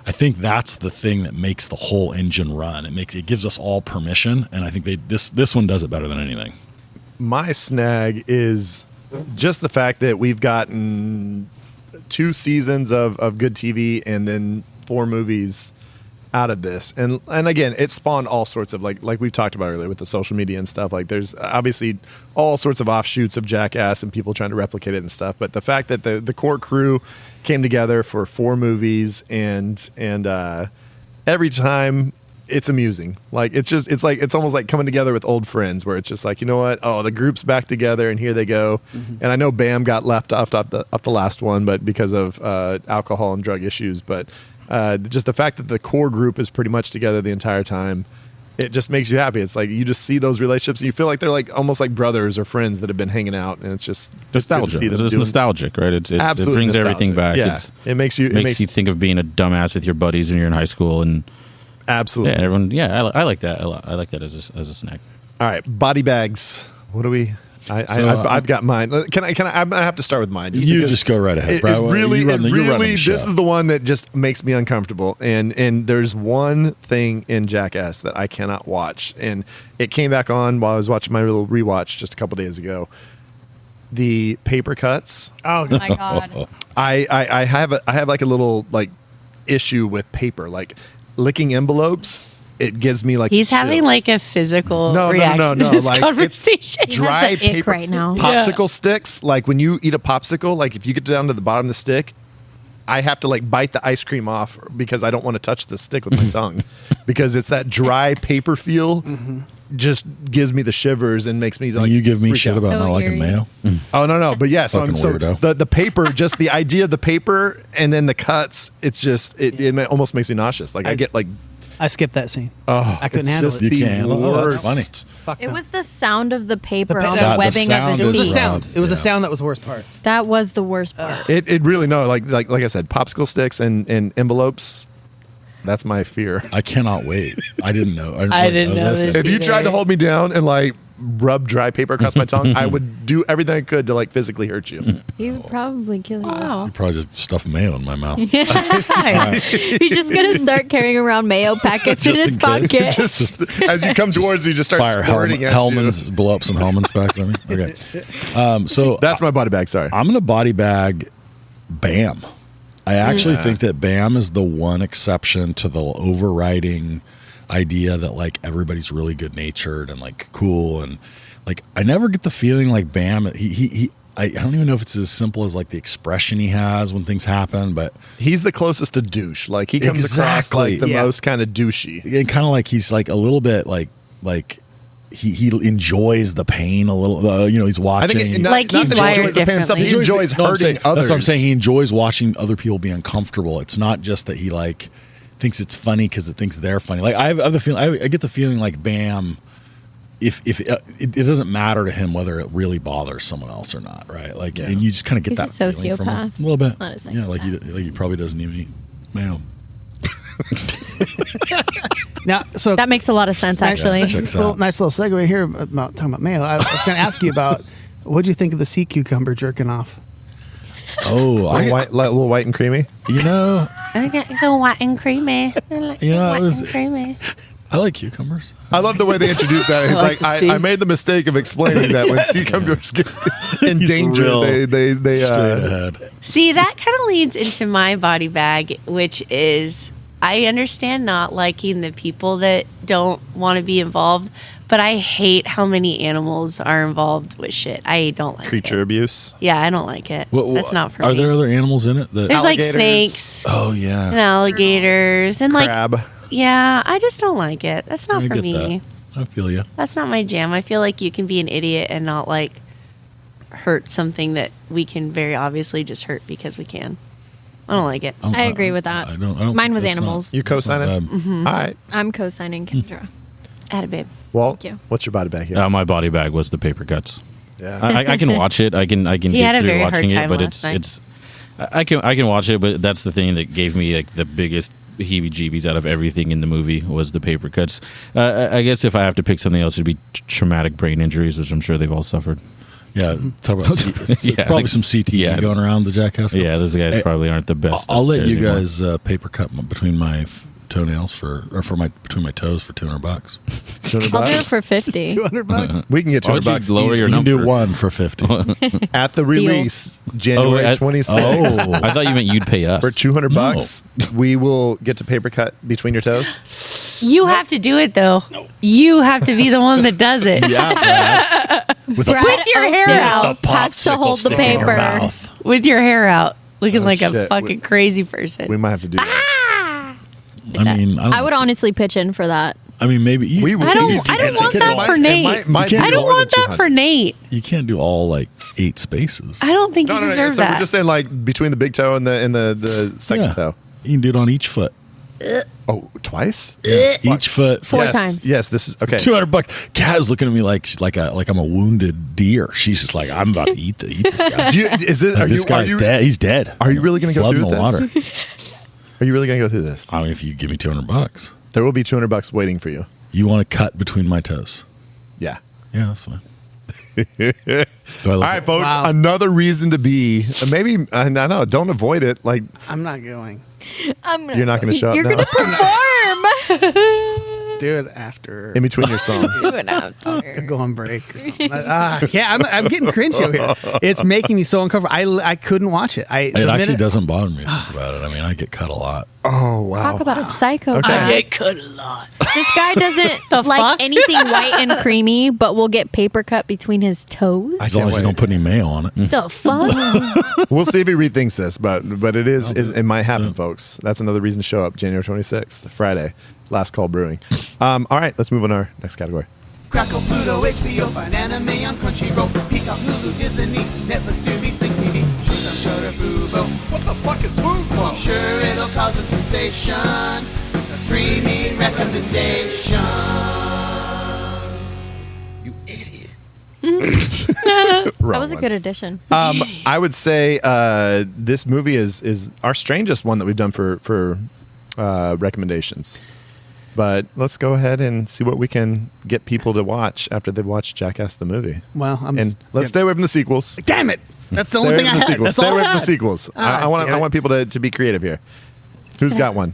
D: I think that's the thing that makes the whole engine run. It gives us all permission, and I think this one does it better than anything.
E: My snag is just the fact that we've gotten 2 seasons of good TV and then 4 movies out of this. And again, it spawned all sorts of like we've talked about earlier with the social media and stuff. Like there's obviously all sorts of offshoots of Jackass and people trying to replicate it and stuff. But the fact that the core crew came together for 4 movies and every time it's amusing. Like it's almost like coming together with old friends where it's just like, you know what? Oh, the group's back together and here they go. Mm-hmm. And I know Bam got left off the last one, but because of alcohol and drug issues. But just the fact that the core group is pretty much together the entire time it just makes you happy. It's like you just see those relationships and you feel like they're like almost like brothers or friends that have been hanging out, and it's just
N: nostalgia. It's nostalgic, right? It brings
E: nostalgic.
N: everything back.
E: Yeah. It makes you
N: think of being a dumbass with your buddies when you're in high school, and
E: absolutely,
N: yeah, everyone. Yeah, I like that a lot. I like that as a snack.
E: All right, body bags. What do we? I've got mine. Can I? I'm gonna have to start with mine.
D: Just go right ahead, Brad.
E: This is the one that just makes me uncomfortable. And there's one thing in Jackass that I cannot watch, and it came back on while I was watching my little rewatch just a couple days ago. The paper cuts.
G: Oh my god!
E: I have like a little like issue with paper, like licking envelopes. It gives me like
F: he's having like a physical reaction to this
E: like
F: conversation.
E: Dry paper
G: right now.
E: Popsicle sticks. Like when you eat a popsicle, like if you get down to the bottom of the stick, I have to like bite the ice cream off because I don't want to touch the stick with my tongue because it's that dry paper feel. Just gives me the shivers and makes me like.
D: You give me shit about not liking mayo.
E: Oh no! But yeah, so
D: weirdo.
E: the paper, just the idea of the paper and then the cuts, it's just it almost makes me nauseous. Like I get like.
C: I skipped that scene.
E: Oh,
C: I couldn't handle it.
D: You can't. That's funny.
C: Fuck
G: It
C: no.
G: was the sound of the paper on
C: the
G: the webbing of
C: It was
G: his
C: the
G: feet.
C: sound. It was the sound that was the worst part.
G: That was the worst part.
E: It really like I said, popsicle sticks and envelopes. That's my fear.
D: I cannot wait. I didn't know.
F: I didn't know this.
E: If you tried to hold me down and like rub dry paper across my tongue, I would do everything I could to like physically hurt you.
G: He would probably kill you.
D: You probably just stuff mayo in my mouth.
G: He's just gonna start carrying around mayo packets in his pocket.
E: Just as you come towards, you just start squirting at
D: Hellman's, blow up some Hellman's packs. I mean, okay. So
E: that's my body bag. Sorry,
D: I'm gonna body bag Bam. I actually think that Bam is the one exception to the overriding idea that like everybody's really good natured and like cool, and like I never get the feeling like Bam. I don't even know if it's as simple as like the expression he has when things happen, but
E: he's the closest to douche. Like he comes across like the most kind of douchey,
D: and kind of like he's like a little bit like. He enjoys the pain a little. He's watching.
F: he's wired differently.
E: He enjoys hurting others.
D: That's what I'm saying. He enjoys watching other people be uncomfortable. It's not just that he like thinks it's funny because it thinks they're funny. Like I have the feeling. I get the feeling like Bam. If it doesn't matter to him whether it really bothers someone else or not, right? Like, and you just kind of get
G: He's
D: that
G: a
D: feeling from him
G: sociopath.
D: a little bit.
G: Not a psychopath.
D: Yeah, like he probably doesn't even eat mayo.
C: Now, so
G: That makes a lot of sense, actually.
C: Well, nice little segue here about talking about mayo. I was going to ask you about what do you think of the sea cucumber jerking off?
D: Oh,
E: little white and creamy.
F: I think it's so white and creamy.
D: I like cucumbers.
E: I love the way they introduced that. He's like, I made the mistake of explaining that when cucumbers get in danger, they
D: straight ahead.
F: See, that kind of leads into my body bag, which is I understand not liking the people that don't want to be involved, but I hate how many animals are involved with shit. I don't like
E: creature abuse.
F: Yeah, I don't like it. That's not for me.
D: Are there other animals in it?
F: There's like snakes.
D: Oh yeah.
F: And alligators and
E: crab.
F: Yeah, I just don't like it. That's not for me.
D: I feel you.
F: That's not my jam. I feel like you can be an idiot and not like hurt something that we can very obviously just hurt because we can. I don't like it.
G: I agree with that.
D: I don't
G: Mine was
D: that's
G: animals.
E: You co-sign it?
G: Mhm.
E: All right.
G: I'm co-signing Kendra.
F: Atta babe.
E: Walt,
G: Thank you.
E: what's your body bag here?
N: My body bag was the paper cuts.
E: Yeah.
N: I can watch it. I can
F: He
N: get
F: had a
N: through
F: very hard
N: watching it,
F: time
N: but
F: last night.
N: it's I can watch it, but that's the thing that gave me like the biggest heebie-jeebies out of everything in the movie was the paper cuts. I guess if I have to pick something else, it'd be traumatic brain injuries, which I'm sure they've all suffered.
D: Yeah, talk about probably some CTE going around the Jackass.
N: Yeah, those guys probably aren't the best.
D: I'll let you
N: upstairs
D: guys paper cut between my toenails between my toes for $200.
G: I'll do it for 50.
C: $200.
E: We can get
N: Why don't you
E: $200.
N: lower your
D: You can
N: number?
D: do one for 50.
E: At the release, January 26th.
N: Oh, I thought you meant you'd pay us.
E: For $200, we will get to paper cut between your toes.
F: You have to do it though. You have to be the one that does it.
D: With
F: With your hair out.
G: Has to hold the paper.
F: With your hair out. Looking like a
E: shit.
F: fucking crazy person.
E: We might have to do that.
D: I mean,
G: I would honestly pitch in for that.
D: I mean, maybe
E: We
F: I don't want that for Nate. I don't want that for Nate.
D: You can't do all like 8 spaces.
F: I don't think
E: No,
F: you
E: no, no.
F: deserve
E: So
F: that.
E: we're just saying like between the big toe and the second toe.
D: You can do it on each foot.
E: Oh, twice?
D: Each foot.
G: Four
E: Yes,
G: times.
E: Yes, this is okay.
D: $200. Kat is looking at me like I'm a wounded deer. She's just like, I'm about to eat this guy. This guy's dead. He's dead.
E: Are you really going to go
D: Blood
E: through
D: in the water.
E: Are you really going to go through this?
D: I mean, if you give me $200,
E: there will be $200 waiting for you.
D: You want to cut between my toes?
E: Yeah.
D: Yeah, that's fine.
E: All right, folks.
C: Wow.
E: Another reason to be maybe. I know. Don't avoid it. Like
C: I'm not going.
E: you're not going to show up.
G: You're
E: now?
G: going to perform.
C: Do it after.
E: In between your songs.
G: Do it after.
C: I'll go on break or something. Yeah, I'm getting cringe over here. It's making me so uncomfortable. I couldn't watch it.
D: It actually doesn't bother me to think about it. I mean, I get cut a lot.
E: Oh, wow.
G: Talk about a psychopath.
E: Okay.
F: I get cut a lot.
G: This guy doesn't like anything white and creamy, but will get paper cut between his toes.
D: As long as you don't put any mayo on it.
G: The fuck?
E: We'll see if he rethinks this, but it might happen, folks. That's another reason to show up. January 26th, Friday, Last Call Brewing. All right, let's move on to our next category.
M: Crackle, Pluto, HBO, find anime on Crunchyroll, Peacock, Hulu, Disney, Netflix, Tubi, Sling TV, Shudder, Fubo. What the fuck is Fubo? I'm sure it'll cause a sensation. It's a streaming recommendation.
H: You idiot.
G: That was a good addition.
E: I would say this movie is our strangest one that we've done for recommendations. But let's go ahead and see what we can get people to watch after they've watched Jackass the movie.
C: Well,
E: let's stay away from the sequels.
C: Damn it! That's the only thing I had. That's
E: Stay
C: all
E: away
C: I
E: from the
C: had.
E: sequels. I want people to be creative here. Who's got one?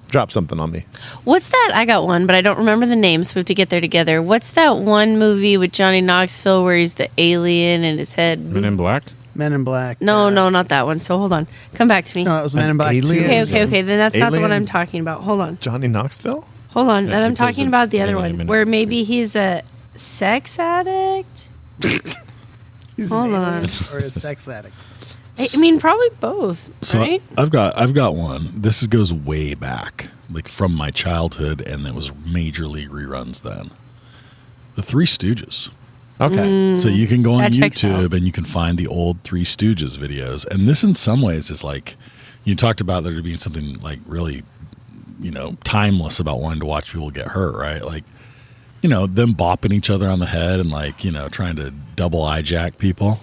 E: Drop something on me.
F: What's that? I got one, but I don't remember the name, so we have to get there together. What's that one movie with Johnny Knoxville where he's the alien and his head?
B: Men in Black?
C: Men in Black.
F: No, not that one. So hold on. Come back to me.
C: No, it was Men in Black.
E: Alien?
C: 2.
F: Okay. Then that's not the one
E: Alien?
F: I'm talking about. Hold on.
E: Johnny Knoxville?
F: Hold on.
B: Yeah,
F: And I'm
B: because
F: talking
B: of
F: about the other
B: Alien
F: one
B: Man.
F: where maybe he's a sex addict. Hold on.
C: Or a sex addict.
F: I mean, probably both,
D: So
F: right?
D: I've got one. This goes way back, like from my childhood, and it was major league reruns then. The Three Stooges.
E: Okay.
D: So you can go on
F: That checks
D: YouTube
F: out.
D: and you can find the old Three Stooges videos. And this in some ways is like, you talked about there being something like really, timeless about wanting to watch people get hurt, right? Like, them bopping each other on the head and like, trying to double eye-jack people.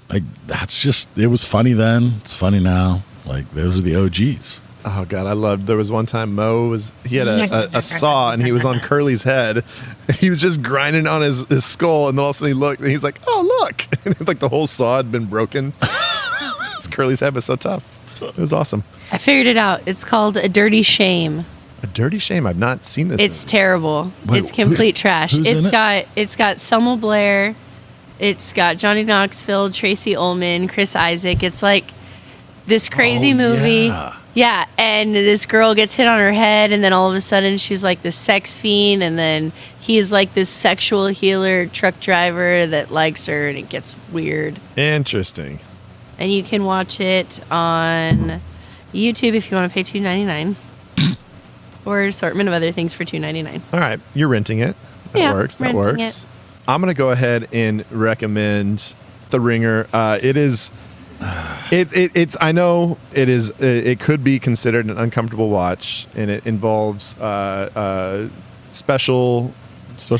D: Like, it was funny then. It's funny now. Like, those are the OGs.
E: Oh God, there was one time he had a saw and he was on Curly's head. He was just grinding on his skull, and then all of a sudden he looked and he's like, "Oh look!" And like the whole saw had been broken. Curly's head was so tough. It was awesome.
F: I figured it out. It's called A Dirty Shame.
E: A Dirty Shame. I've not seen this.
F: It's
E: movie.
F: terrible.
D: Wait,
F: It's complete trash.
D: who's in it?
F: It's got Selma Blair. It's got Johnny Knoxville, Tracy Ullman, Chris Isaac. It's like this crazy movie.
D: yeah.
F: Yeah, and this girl gets hit on her head, and then all of a sudden she's like this sex fiend, and then he's like this sexual healer truck driver that likes her, and it gets weird.
E: Interesting.
F: And you can watch it on YouTube if you want to pay $2.99, or an assortment of other things for $2.99.
E: All right, you're renting it. That
F: Yeah,
E: works. That
F: renting
E: works. I'm gonna go ahead and recommend The Ringer. It is. It's. I know it is. It could be considered an uncomfortable watch, and it involves Special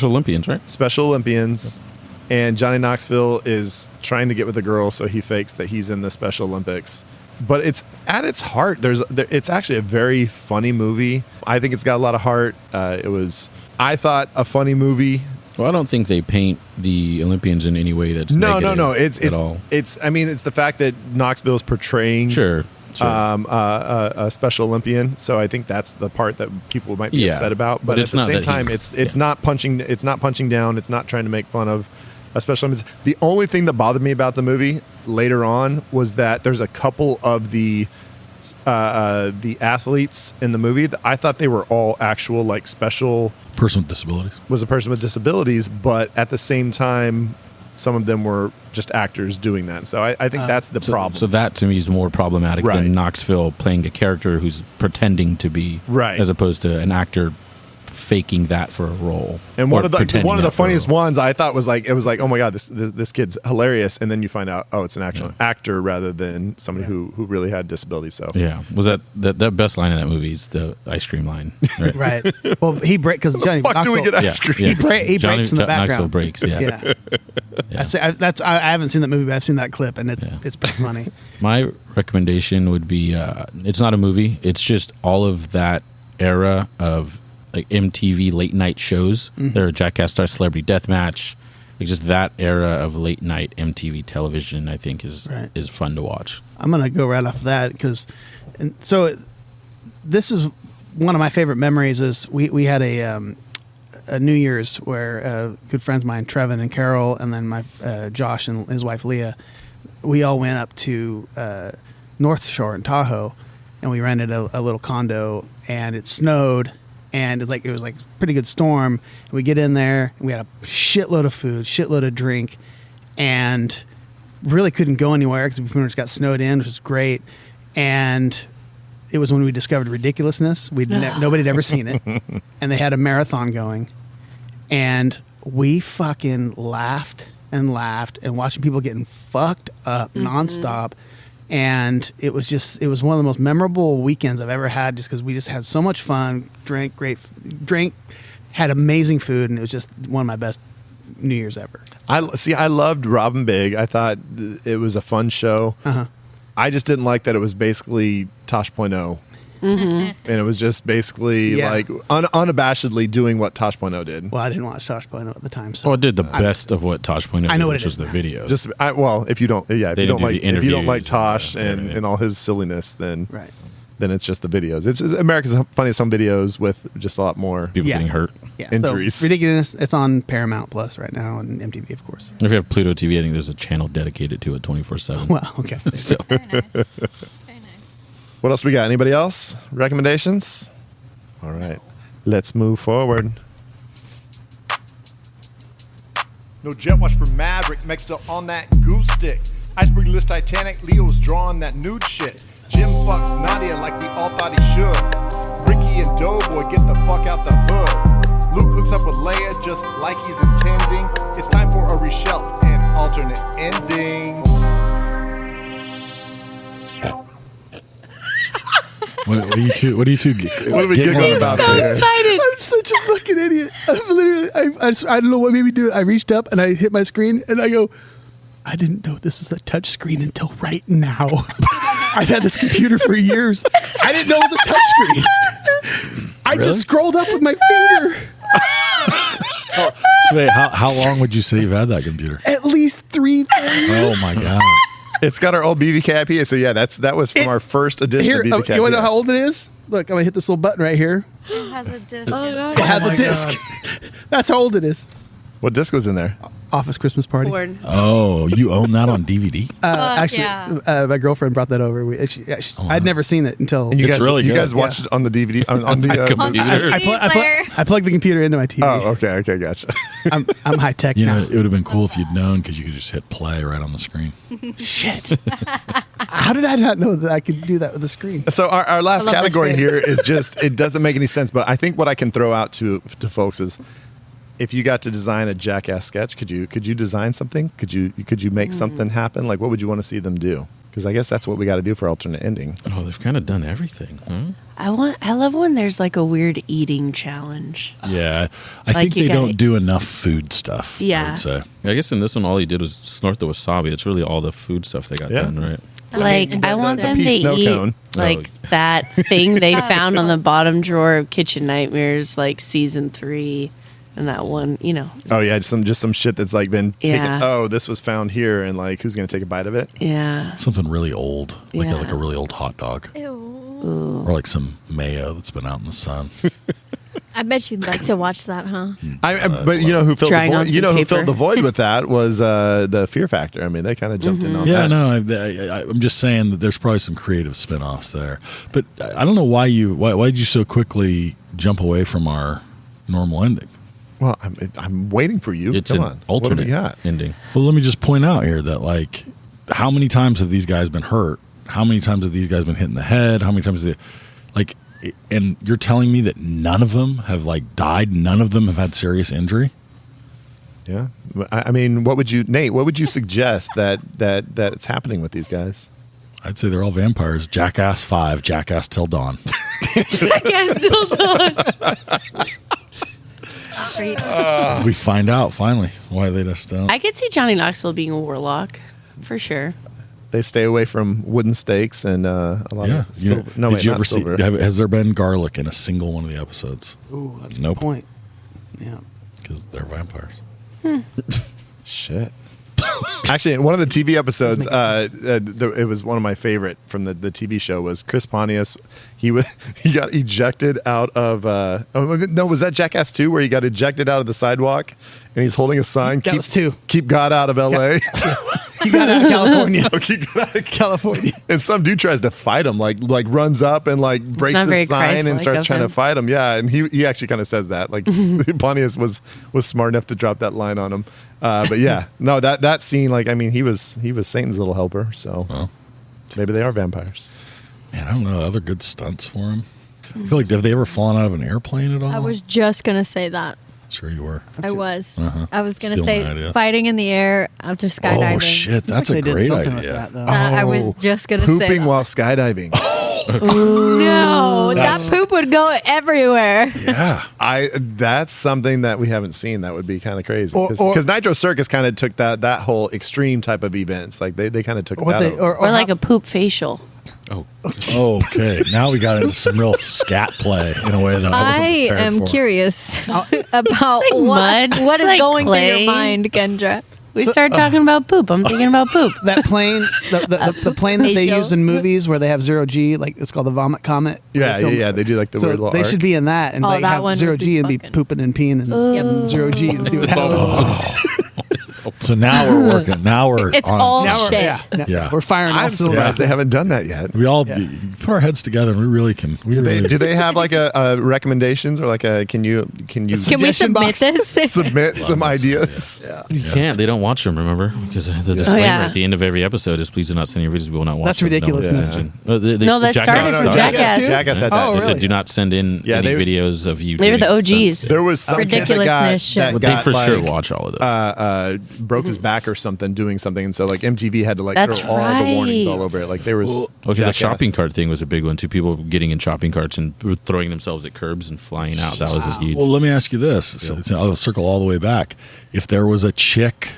N: Olympians, right?
E: Special Olympians, and Johnny Knoxville is trying to get with a girl, so he fakes that he's in the Special Olympics. But it's at its heart. It's actually a very funny movie. I think it's got a lot of heart. It was, I thought, a funny movie.
N: Well, I don't think they paint the Olympians in any way that's
E: No.
N: negative
E: It's
N: at all.
E: I mean, it's the fact that Knoxville is portraying
N: Sure.
E: a Special Olympian. So I think that's the part that people might be upset about. But at
N: it's
E: the
N: not
E: same
N: that
E: time, it's not punching. It's not punching down. It's not trying to make fun of a Special Olympians. The only thing that bothered me about the movie later on was that there's a couple of the athletes in the movie that I thought they were all actual like special.
D: Person with disabilities.
E: Was a person with disabilities, but at the same time, some of them were just actors doing that. So I think that's the problem.
N: So that to me is more problematic
E: Right.
N: than Knoxville playing a character who's pretending to be,
E: Right.
N: as opposed to an actor faking that for a role.
E: And
N: Or
E: one of the
N: pretending that for a
E: funniest
N: role.
E: ones I thought was like, it was like, oh my god, this kid's hilarious, and then you find out, oh, it's an actual actor rather than somebody who really had disabilities. So
N: Yeah, was that best line in that movie is the ice cream line, right?
C: Right. Well, he breaks because Johnny
E: fuck do we
C: Knoxville.
E: get ice cream?
C: He breaks in the
N: Knoxville
C: background.
N: breaks. Yeah.
C: Yeah. I haven't seen that movie, but I've seen that clip, and it's pretty funny.
N: My recommendation would be it's not a movie. It's just all of that era of like MTV late night shows.
C: Mhm.
N: There are Jackass Star Celebrity Deathmatch. Like just that era of late night MTV television, I think is fun to watch.
C: I'm gonna go right off of that because, so this is one of my favorite memories. Is we had a New Year's where good friends of mine, Trevin and Carol, and then my Josh and his wife Leah, we all went up to North Shore in Tahoe, and we rented a little condo, and it snowed. And it was like a pretty good storm. And we get in there, and we had a shitload of food, shitload of drink, and really couldn't go anywhere because we pretty much got snowed in, which was great. And it was when we discovered Ridiculousness. Nobody had ever seen it, and they had a marathon going, and we fucking laughed and watching people getting fucked up nonstop. And it was one of the most memorable weekends I've ever had, just because we just had so much fun, drank, had amazing food, and it was just one of my best New Year's ever.
E: I loved Robin Big. I thought it was a fun show.
C: Uh-huh.
E: I just didn't like that it was basically Tosh.0. And it was just basically like unabashedly doing what Tosh.0 did.
C: Well, I didn't watch Tosh.0 at the time, so
N: Well, it did the best of what Tosh.0 did,
C: I know what
N: which
C: it
N: was
C: is
N: the
C: now.
N: videos.
E: Just if you don't
N: They didn't do the
E: like
N: interviews
E: Tosh and all his silliness, then it's just the videos. It's just America's Funniest Home Videos with just a lot more
N: people getting hurt.
C: Yeah,
E: injuries.
C: So Ridiculous. It's on Paramount Plus right now and MTV, of course.
N: If you have Pluto TV, I think there's a channel dedicated to it 24/7.
C: Well, okay.
N: So,
E: What else we got? Anybody else? Recommendations? All right. Let's move forward.
O: No jet wash for Maverick, mixed up on that goose stick. Iceberg list Titanic, Leo's drawing that nude shit. Jim fucks Nadia like we all thought he should. Ricky and Doughboy get the fuck out the hood. Luke hooks up with Leia just like he's intending. It's time for a reshelf and alternate endings.
B: What are you two?
E: What are we giggling about here?
C: I'm such a fucking idiot. I'm literally, I don't know what made me do it. I reached up and I hit my screen and I go, I didn't know this was a touch screen until right now. I've had this computer for years. I didn't know it was a touch screen. I just scrolled up with my finger.
D: So wait, how long would you say you've had that computer?
C: At least 3-4 years.
D: Oh my god!
E: It's got our old BVK IPA. So yeah, that was from our first edition
C: Here,
E: of BVK IPA.
C: you want to know how old it is? Look, I'm gonna hit this little button right here.
G: It has a disc.
C: It has a disc. That's how old it is.
E: What disc was in there?
C: Office Christmas Party.
F: Porn.
D: Oh, you own that on DVD?
C: Actually, my girlfriend brought that over. I'd never seen it until.
E: And you
D: It's
E: guys,
D: really
E: you
D: good.
E: guys watched it on the DVD on the
N: computer.
C: I plugged the computer into my TV.
E: Oh, okay, gotcha.
C: I'm high tech
D: You
C: now.
D: know, it would have been cool if you'd known because you could just hit play right on the screen.
C: Shit. How did I not know that I could do that with the screen?
E: So our last
C: I love this
E: category
C: game.
E: here is just it doesn't make any sense. But I think what I can throw out to folks is, if you got to design a Jackass sketch, could you design something? Could you make something happen? Like, what would you want to see them do? Because I guess that's what we got to do for alternate ending.
N: Oh, they've kind of done everything. Huh?
F: I love when there's like a weird eating challenge.
D: Yeah, I
F: Like
D: think
F: you
D: they
F: gotta-
D: don't do enough food stuff. I
F: Yeah.
D: would say.
N: I guess in this one, all he did was snort the wasabi. It's really all the food stuff they got
E: Yeah.
N: done, right?
F: Like I want
E: the
F: them
E: pea
F: to
E: snow
F: eat
E: cone.
F: like that thing they found on the bottom drawer of Kitchen Nightmares, like season 3, and that one, you know.
E: Oh yeah, just some shit that's like been taken.
F: Yeah.
E: Oh, this was found here, and like, who's gonna take a bite of it?
F: Yeah.
D: Something really old, like
F: Yeah.
D: like a really old hot dog,
G: Ew.
D: or like some mayo that's been out in the sun.
G: I bet you'd like to watch that, huh?
E: But you know who filled the
F: Trying on
E: void?
F: some
E: You know who
F: paper.
E: filled the void with that was the Fear Factor. I mean, they kind of jumped in on
D: Yeah,
E: that.
D: no, I'm just saying that there's probably some creative spin-offs there. But I don't know why did you so quickly jump away from our normal ending?
E: Well, I'm waiting for you.
N: It's
E: Come
N: an
E: on. What do we
N: alternate
E: got?
N: ending.
D: Well, let me just point out here that, like, how many times have these guys been hurt? How many times have these guys been hit in the head? How many times like and you're telling me that none of them have like died? None of them have had serious injury?
E: Yeah. I mean, what would you suggest that it's happening with these guys?
D: I'd say they're all vampires. Jackass 5, Jackass Till Dawn.
F: Jackass Till Dawn.
D: We find out finally why they just don't.
F: I could see Johnny Knoxville being a warlock, for sure.
E: They stay away from wooden stakes and a lot of silver. No,
D: did you ever see? Has there been garlic in a single one of the episodes?
C: Ooh, that's
D: nope.
C: a good point. Yeah,
D: because they're vampires.
E: Shit. Actually, in one of the TV episodes, it was one of my favorite from the TV show. Was Chris Pontius? He got ejected out of. No, was that Jackass 2 where he got ejected out of the sidewalk and he's holding a sign?
C: That was 2.
E: Keep God out of L.A.
C: He got out of California.
E: Keep God out of California. And some dude tries to fight him, like runs up and like breaks the sign and starts trying to fight him. Yeah, and he actually kind of says that. Like Pontius was smart enough to drop that line on him. But yeah, no, that scene, like, I mean, he was Satan's little helper, so maybe they are vampires.
D: Man, I don't know. Other good stunts for him. I feel like, have they ever fallen out of an airplane at all?
G: I was just going to say that.
D: Sure you were.
G: I was.
D: Uh-huh.
G: I was going to
D: Steal my
G: say
D: idea.
G: fighting in the air after skydiving.
D: Oh, shit. That's a great idea.
G: I was just going to say
E: Pooping
G: that.
E: while skydiving.
G: No, that poop would go everywhere.
D: Yeah.
E: That's something that we haven't seen. That would be kind of crazy. Because Nitro Circus kind of took that whole extreme type of events. Like they kind of took that over.
F: Or like a poop facial.
D: Oh, okay. Now we got into some real scat play in a way that I wasn't prepared
G: am
D: for.
G: curious about
F: like mud.
G: what
F: It's
G: is
F: like
G: going through
F: clay.
G: your mind, Kendra.
F: We started talking about poop. I'm thinking about poop.
C: That plane, the plane that they use in movies where they have zero G, like it's called the Vomit Comet.
E: Yeah. They do like the weird little
C: they
E: arc.
C: should be in that and like
G: that
C: have
G: one
C: zero
G: would be
C: G and be
G: fucking-
C: pooping and peeing and zero G and see what happens.
D: So now we're working. Now we're
G: It's
D: on.
G: all
C: Now
G: shit.
C: Yeah, we're firing all
E: I'm surprised
C: cylinders.
E: they haven't done that yet.
D: We all put our heads together and we really can.
E: Do they have like a recommendations or like a can you
G: Can we
C: Suggestion
G: submit
C: box.
G: this?
E: submit some ideas?
N: You can't. They don't watch them, remember? Because the disclaimer at the end of every episode is please do not send your videos. We will not watch
C: That's
N: them.
C: ridiculousness.
F: No, that started from Jackass.
E: Jackass had that.
C: Oh,
N: They
C: really?
N: said do not send in any videos of you.
F: They were the
N: doing
F: OGs.
N: stunts.
E: There was some kid that
G: Ridiculousness shit.
N: But they for sure watch all of those.
E: broke his back or something doing something, and so like MTV had to like
F: That's
E: throw all the warnings all
F: right.
E: over it. Like there was
N: Okay, the
E: Jackass.
N: shopping cart thing was a big one too. People getting in shopping carts and throwing themselves at curbs and flying out. That was just huge.
D: Well, let me ask you this. So I'll circle all the way back. If there was a chick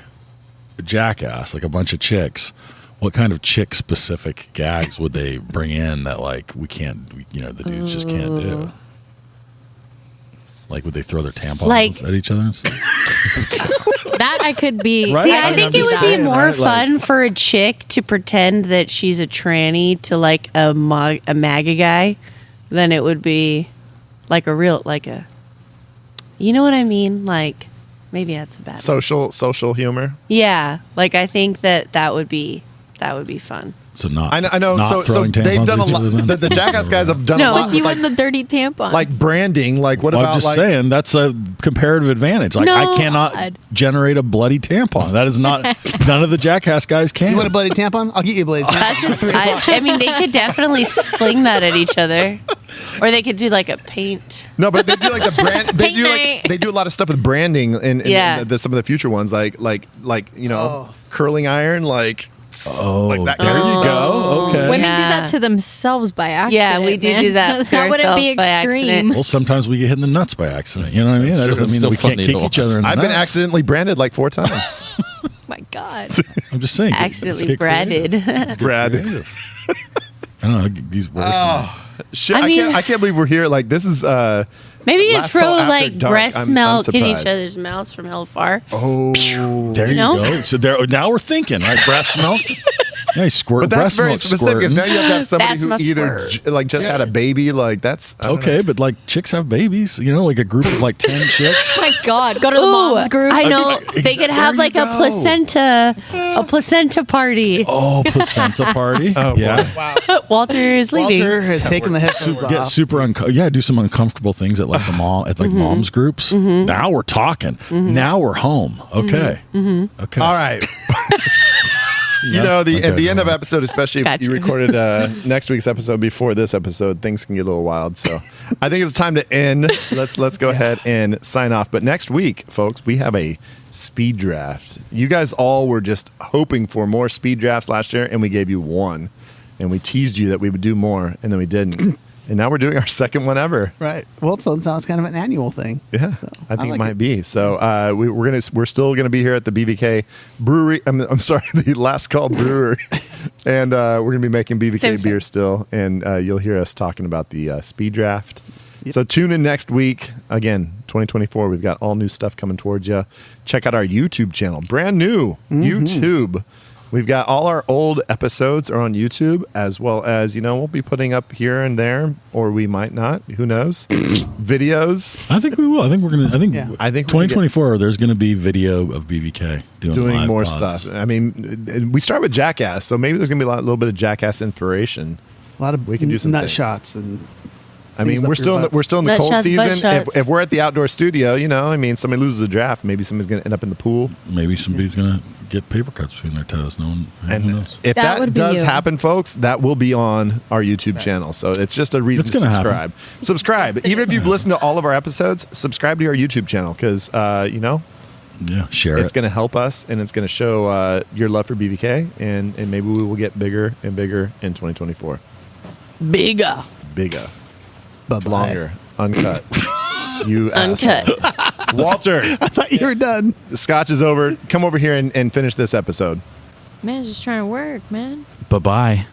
D: Jackass, like a bunch of chicks, what kind of chick specific gags would they bring in that like the dudes just can't do? Like, would they throw their tampons at each other and stuff?
G: That I could be.
E: Right?
F: See,
E: I
F: I
E: mean,
F: think
E: I'm
F: it
E: just
F: would
E: saying,
F: be more
E: right? Like-
F: fun for a chick to pretend that she's a tranny to like a MAGA guy than it would be like a real, you know what I mean? Like, maybe that's a bad one.
E: Social humor.
F: Yeah. Like, I think that would be fun.
D: So not.
E: I know.
D: Not
E: So
D: throwing
E: they've
D: tampons
E: done a
D: at each other
E: lot.
D: then?
E: The Jackass guys have done a
G: No,
E: lot.
G: with you
E: like,
G: and the dirty tampon.
E: like branding. Like what
D: Well,
E: about
D: I'm just
E: like?
D: saying that's a comparative advantage. Like I
F: No.
D: cannot generate a bloody tampon. That is not. None of the Jackass guys can.
C: You want a bloody tampon? I'll get you a bloody tampon.
F: That's just, I mean, they could definitely sling that at each other. Or they could do like a paint.
E: No, but they do like the brand. They
G: Paint
E: do
G: night.
E: like they do a lot of stuff with branding in
F: Yeah.
E: some of the future ones, like curling iron, like that.
D: there you go. Okay.
G: Women
F: Yeah.
G: do that to themselves by accident.
F: Yeah, we do
G: man.
F: do that to
G: That wouldn't be
F: ourselves by
G: extreme.
F: accident.
D: Well, sometimes we get hit in the nuts by accident. You know what I mean? That
N: That's
D: doesn't
N: true.
D: mean that we
N: Still
D: can't
N: funny
D: kick
N: to
D: each other in the
E: I've
D: nuts.
E: been accidentally branded like 4 times.
G: My God.
D: I'm just saying.
F: Accidentally
D: get creative.
F: bratted.
E: Brad.
D: I don't know. These worse.
E: Shit,
F: I mean-
E: I can't believe we're here. Like this is.
F: Maybe you
E: Last
F: throw
E: Call After
F: like
E: Dark.
F: breast
E: I'm
F: milk in each
E: surprised.
F: other's mouths from hell far.
E: Oh,
D: There you
F: know?
D: go. So now we're thinking, right? Breast milk. Yeah, you squirt
E: but that's
D: breast
E: very
D: milk.
E: specific. Because
D: Squirting.
E: now you have to have somebody
F: That's
E: who
F: my
E: either
F: squirt.
E: just had a baby. Like that's I don't
D: Okay,
E: know.
D: but like chicks have babies. You know, like a group of like 10 chicks.
G: Oh my God. Go to the mom's group.
F: I know they could have
D: there
F: like
D: you
F: a
D: go.
F: placenta party.
D: Oh, placenta party.
E: Oh,
D: yeah.
F: Walter is leaving.
C: Walter has taken the headphones
D: Get
C: off.
D: super do some uncomfortable things at like the mom at like moms groups. Now we're talking. Now we're home. Okay. Okay.
E: All right. You know, at the
D: Okay,
E: end of
D: all right.
E: episode, especially if
F: Gotcha.
E: you recorded next week's episode before this episode, things can get a little wild. So I think it's time to end. Let's go ahead and sign off. But next week, folks, we have a speed draft. You guys all were just hoping for more speed drafts last year, and we gave you one. And we teased you that we would do more, and then we didn't. And now we're doing our second one ever.
C: Right. Well, so now it's kind of an annual thing.
E: Yeah,
C: So,
E: I think
C: like
E: it might be. So we're still gonna be here at the BVK Brewery. I'm sorry, the Last Call Brewery, and we're gonna be making BVK
F: Same.
E: beer still, and you'll hear us talking about the speed draft. So tune in next week. Again, 2024. We've got all new stuff coming towards you. Check out our YouTube channel, brand new YouTube. We've got all our old episodes are on YouTube, as well as, we'll be putting up here and there, or we might not. Who knows? Videos.
D: I think we will. I think we're gonna. I think.
C: Yeah.
E: I think we're gonna
D: 2024. There's gonna be video of BVK doing live
E: more
D: pods.
E: stuff. I mean, we start with Jackass, so maybe there's gonna be a little bit of Jackass inspiration.
C: A lot of
E: We can do some
C: nut
E: things.
C: shots and.
E: I mean,
C: things
E: we're
C: up
E: still
C: your
E: in the,
C: butts.
E: we're still in the
F: Nut
E: cold
F: shots, butt
E: season.
F: shots.
E: If we're at the outdoor studio, somebody loses a draft, maybe somebody's gonna end up in the pool.
D: Maybe somebody's gonna get paper cuts between their toes. No one. Who
E: And
D: knows?
E: if
G: That
E: that
G: would be
E: does
G: you.
E: happen, folks, that will be on our YouTube channel. So it's just a reason
D: It's
E: to
D: gonna
E: subscribe. Subscribe. Even if you've listened to all of our episodes, subscribe to our YouTube channel because,
D: Yeah, share
E: it's
D: it.
E: going to help us and it's going to show your love for BVK. And maybe we will get bigger and bigger in 2024.
F: Bigger.
E: Bigger.
C: Bye-bye.
E: Longer. Uncut. You
F: Uncut.
E: asshole. Walter,
C: I thought you were done.
E: the scotch is over. Come over here and finish this episode.
G: Man, just trying to work, man.
N: Bye bye.